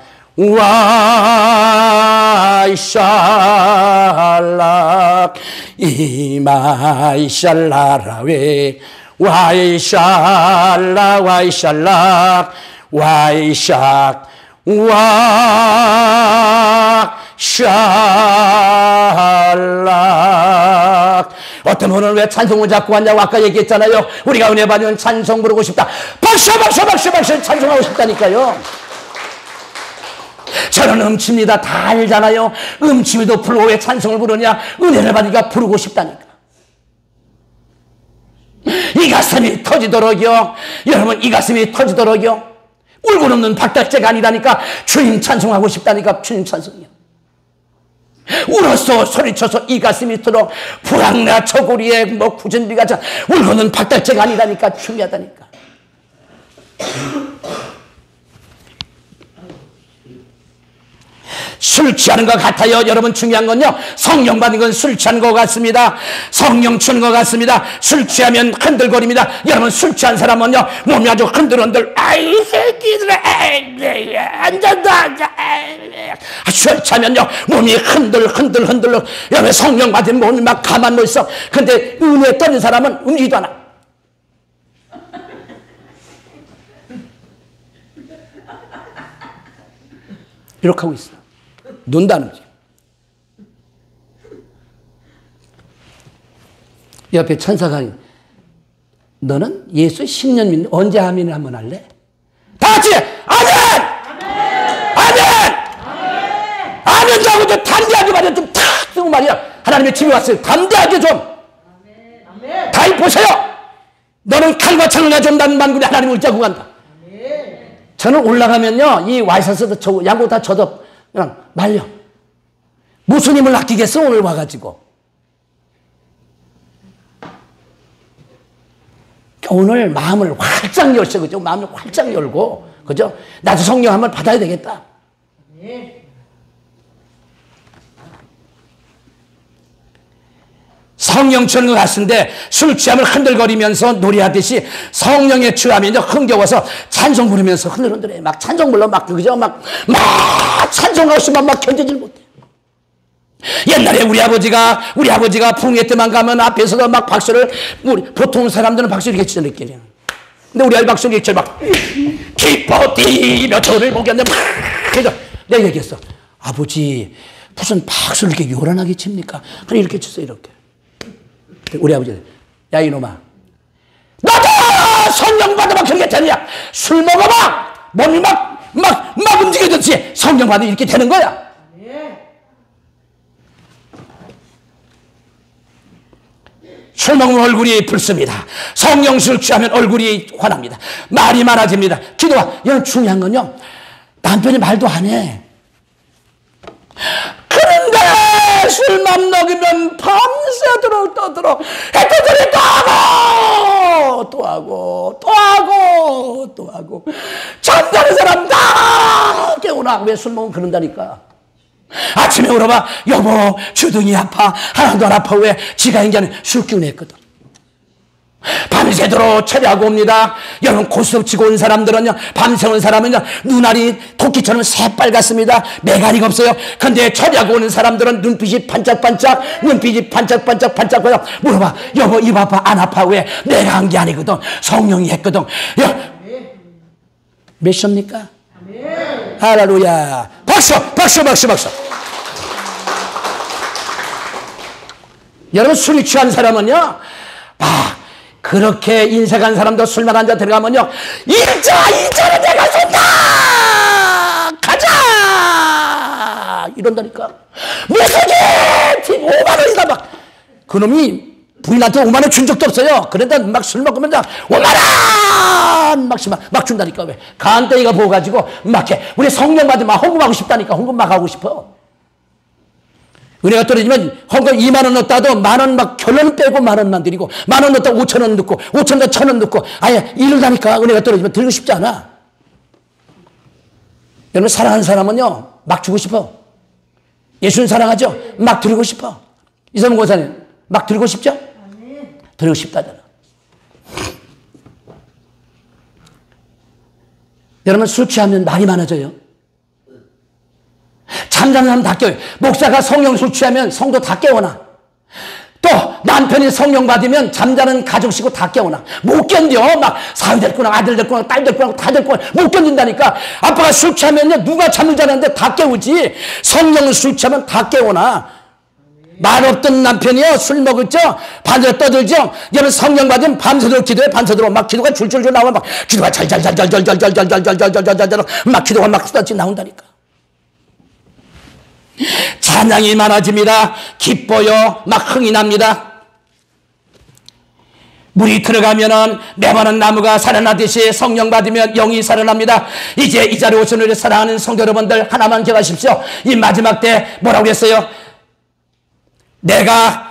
와이샬라 이마이샬라라웨 와이샬라 와이샬라 와이샥 와샬락. 어떤 분은 왜 찬송을 자꾸 왔냐고 아까 얘기했잖아요. 우리가 은혜 받으면 찬송 부르고 싶다. 박수 찬송하고 싶다니까요. 저는 음치입니다. 다 알잖아요. 음치도 불고 왜 찬송을 부르냐. 은혜를 받으니까 부르고 싶다니까. 이 가슴이 터지도록요. 여러분 이 가슴이 터지도록요. 울고 넘는 박달재가 아니라니까. 주님 찬송하고 싶다니까. 주님 찬송이요. 울어서 소리쳐서 이 가슴이 터도록 불황나 저고리에 뭐 구전비가 자 울고 넘는 박달재가 아니라니까. 중요하다니까. 술 취하는 것 같아요. 여러분 중요한 건요. 성령 받은 건 술 취하는 것 같습니다. 성령 취하는 것 같습니다. 술 취하면 흔들거립니다. 여러분 술 취한 사람은요. 몸이 아주 흔들흔들. 아이 새끼들아 앉았다. 술 취하면요. 몸이 흔들. 여러분 성령 받은 몸이 막 가만 못 있어. 근데 은혜 떠는 사람은 움직이도 않아. 이렇게 하고 있어. 논다는 거지. 옆에 천사가 너는 예수 10년 믿는 언제 아멘을 한번 할래? 다 같이 아멘! 아멘! 아멘! 하고 담대하게 말이야. 좀 탁 쓰고 말이야. 하나님의 집에 왔어요. 담대하게 좀. 다 보세요. 너는 칼과 창을 가져온 만군이 하나님을 의지하고 간다. 저는 올라가면요. 이 와이셔츠도 양고 다 젖어 그냥 말려. 무슨 힘을 아끼겠어 오늘 와가지고. 오늘 마음을 활짝 열쇠 그죠? 마음을 활짝 열고 그죠? 나도 성령 한번 받아야 되겠다. 성령 취하는 것 같은데 술 취함을 흔들거리면서 노래하듯이 성령에 취하면요 흥겨워서 찬송 부르면서 흔들흔들해. 막 찬송 불러 막 그죠? 막 찬송하고 싶으면 막 견디질 못해. 옛날에 우리 아버지가 풍회 때만 가면 앞에서도 막 박수를 보통 사람들은 박수 이렇게 치잖아요. 근데 우리 아이 박수 이렇게 막 기뻐 뛰며 저를 보겠네. 막 그래서 내가 얘기했어. 아버지 무슨 박수를 이렇게 요란하게 칩니까? 그냥 이렇게 쳤어 이렇게. 우리 아버지 야 이놈아 너도 성령 받아봐 그렇게 되느냐. 술 먹어봐 몸이 막 움직여졌지. 성령 받으면 이렇게 되는 거야. 술 먹으면 얼굴이 붉습니다. 성령술 취하면 얼굴이 환합니다. 말이 많아집니다. 기도가 여러분 중요한 건요 남편이 말도 안 해. 그런데 술만 먹으면 밤새도록 떠들어. 해토들이 또 하고 잠자는 사람 다 깨우나. 왜 술 먹으면 그런다니까. 아침에 물어봐. 여보 주둥이 아파. 하나도 안 아파. 왜? 지가 인자는 술 기운했거든. 밤새도록 처리하고 옵니다. 여러분 고스톱치고 온 사람들은요 밤새 온 사람은요 눈알이 토끼처럼 새빨갛습니다. 매가리가 없어요. 근데 처리하고 오는 사람들은 눈빛이 반짝반짝 물어봐. 여보 입 아파? 안 아파? 왜? 내가 한 게 아니거든. 성령이 했거든. 몇 시입니까? 할렐루야. 박수. 여러분 술이 취한 사람은요 그렇게 인색한 사람도 술만 한잔 들어가면요 이자는 내가 쏜다 가자 이런다니까. 메시지 팀 5만원이다 막. 그놈이 부인한테 5만원 준 적도 없어요. 그런데 막 술 먹으면 5만원 막 준다니까. 왜? 간땡이가 보여가지고 막 해. 우리 성령 받으면 막 헌금하고 싶다니까. 헌금 막 하고 싶어. 은혜가 떨어지면 헌금 2만 원 넣었다도 만 원 막 결론 빼고 만 원만 드리고, 만 원 넣었다 5천 원 넣고, 5천 원 1,000원 넣고, 아예 이러다니까 은혜가 떨어지면 드리고 싶지 않아. 여러분, 사랑하는 사람은요, 막 주고 싶어. 예수는 사랑하죠? 막 드리고 싶어. 이성문 고사님, 막 드리고 싶죠? 드리고 싶다잖아. 여러분, 술 취하면 말이 많아져요. 잠자는 사람 다 깨워요. 목사가 성령 술 취하면 성도 다 깨워놔. 또 남편이 성령 받으면 잠자는 가족식구 다 깨워놔. 못 견뎌. 막 사위 됐구나, 아들 됐구나, 딸 됐구나, 다 됐구나. 못 견딘다니까. 아빠가 술 취하면요, 누가 잠을 자는데 다 깨우지. 성령 술 취하면 다 깨워놔. 말 없던 남편이요, 술 먹을 적 반으로 떠들죠. 여러분, 성령 받으면 밤새도록 기도해. 밤새도록 막 기도가 줄줄줄 나와. 막 기도가 잘잘잘잘잘잘잘잘잘잘잘잘잘 막 기도가 막 쏟아져 나온다니까. 찬양이 많아집니다. 기뻐요. 막 흥이 납니다. 물이 들어가면은 메마른 나무가 살아나듯이 성령 받으면 영이 살아납니다. 이제 이 자리에 오신 우리 사랑하는 성도 여러분들, 하나만 기억하십시오. 이 마지막 때 뭐라고 했어요? 내가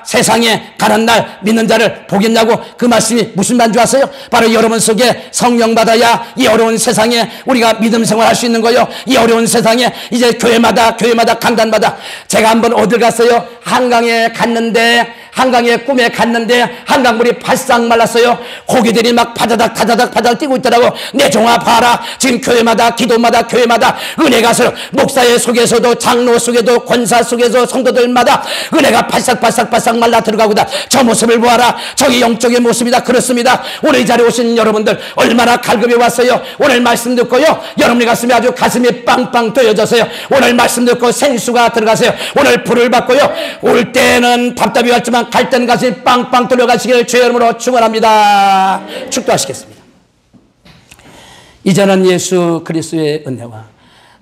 세상에 가는 날 믿는 자를 보겠냐고. 그 말씀이 무슨 반주 아세요? 바로 여러분 속에 성령 받아야 이 어려운 세상에 우리가 믿음 생활할 수 있는 거예요. 이 어려운 세상에 이제 교회마다 강단마다. 제가 한번 어딜 갔어요? 한강에 갔는데, 한강에 꿈에 갔는데 한강물이 바싹 말랐어요. 고기들이 막 파다닥 뛰고 있더라고. 내 종아 봐라. 지금 교회마다, 기도마다, 교회마다 은혜가 서요. 목사의 속에서도, 장로 속에도, 권사 속에서 성도들마다 은혜가 바싹 말라 들어가고다. 저 모습을 보아라. 저기 영적인 모습이다. 그렇습니다. 오늘 이 자리에 오신 여러분들 얼마나 갈급해 왔어요. 오늘 말씀 듣고요, 여러분의 가슴이 빵빵 뚫어져서요, 오늘 말씀 듣고 생수가 들어가세요. 오늘 불을 받고요, 올 때는 답답이 왔지만 갈 때는 가슴이 빵빵 뚫려가시기를 주의 이름으로 축원합니다. 축도하시겠습니다. 이제는 예수 그리스도의 은혜와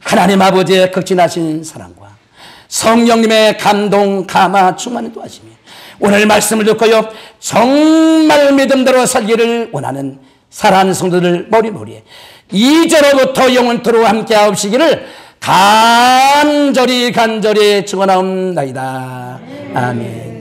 하나님 아버지의 극진하신 사랑과 성령님의 감동, 감화, 충만을 도하시며 오늘 말씀을 듣고요, 정말 믿음대로 살기를 원하는 사랑하는 성도들 머리머리에 이제로부터 영원토록 함께하옵시기를 간절히 축원하옵나이다. 아멘.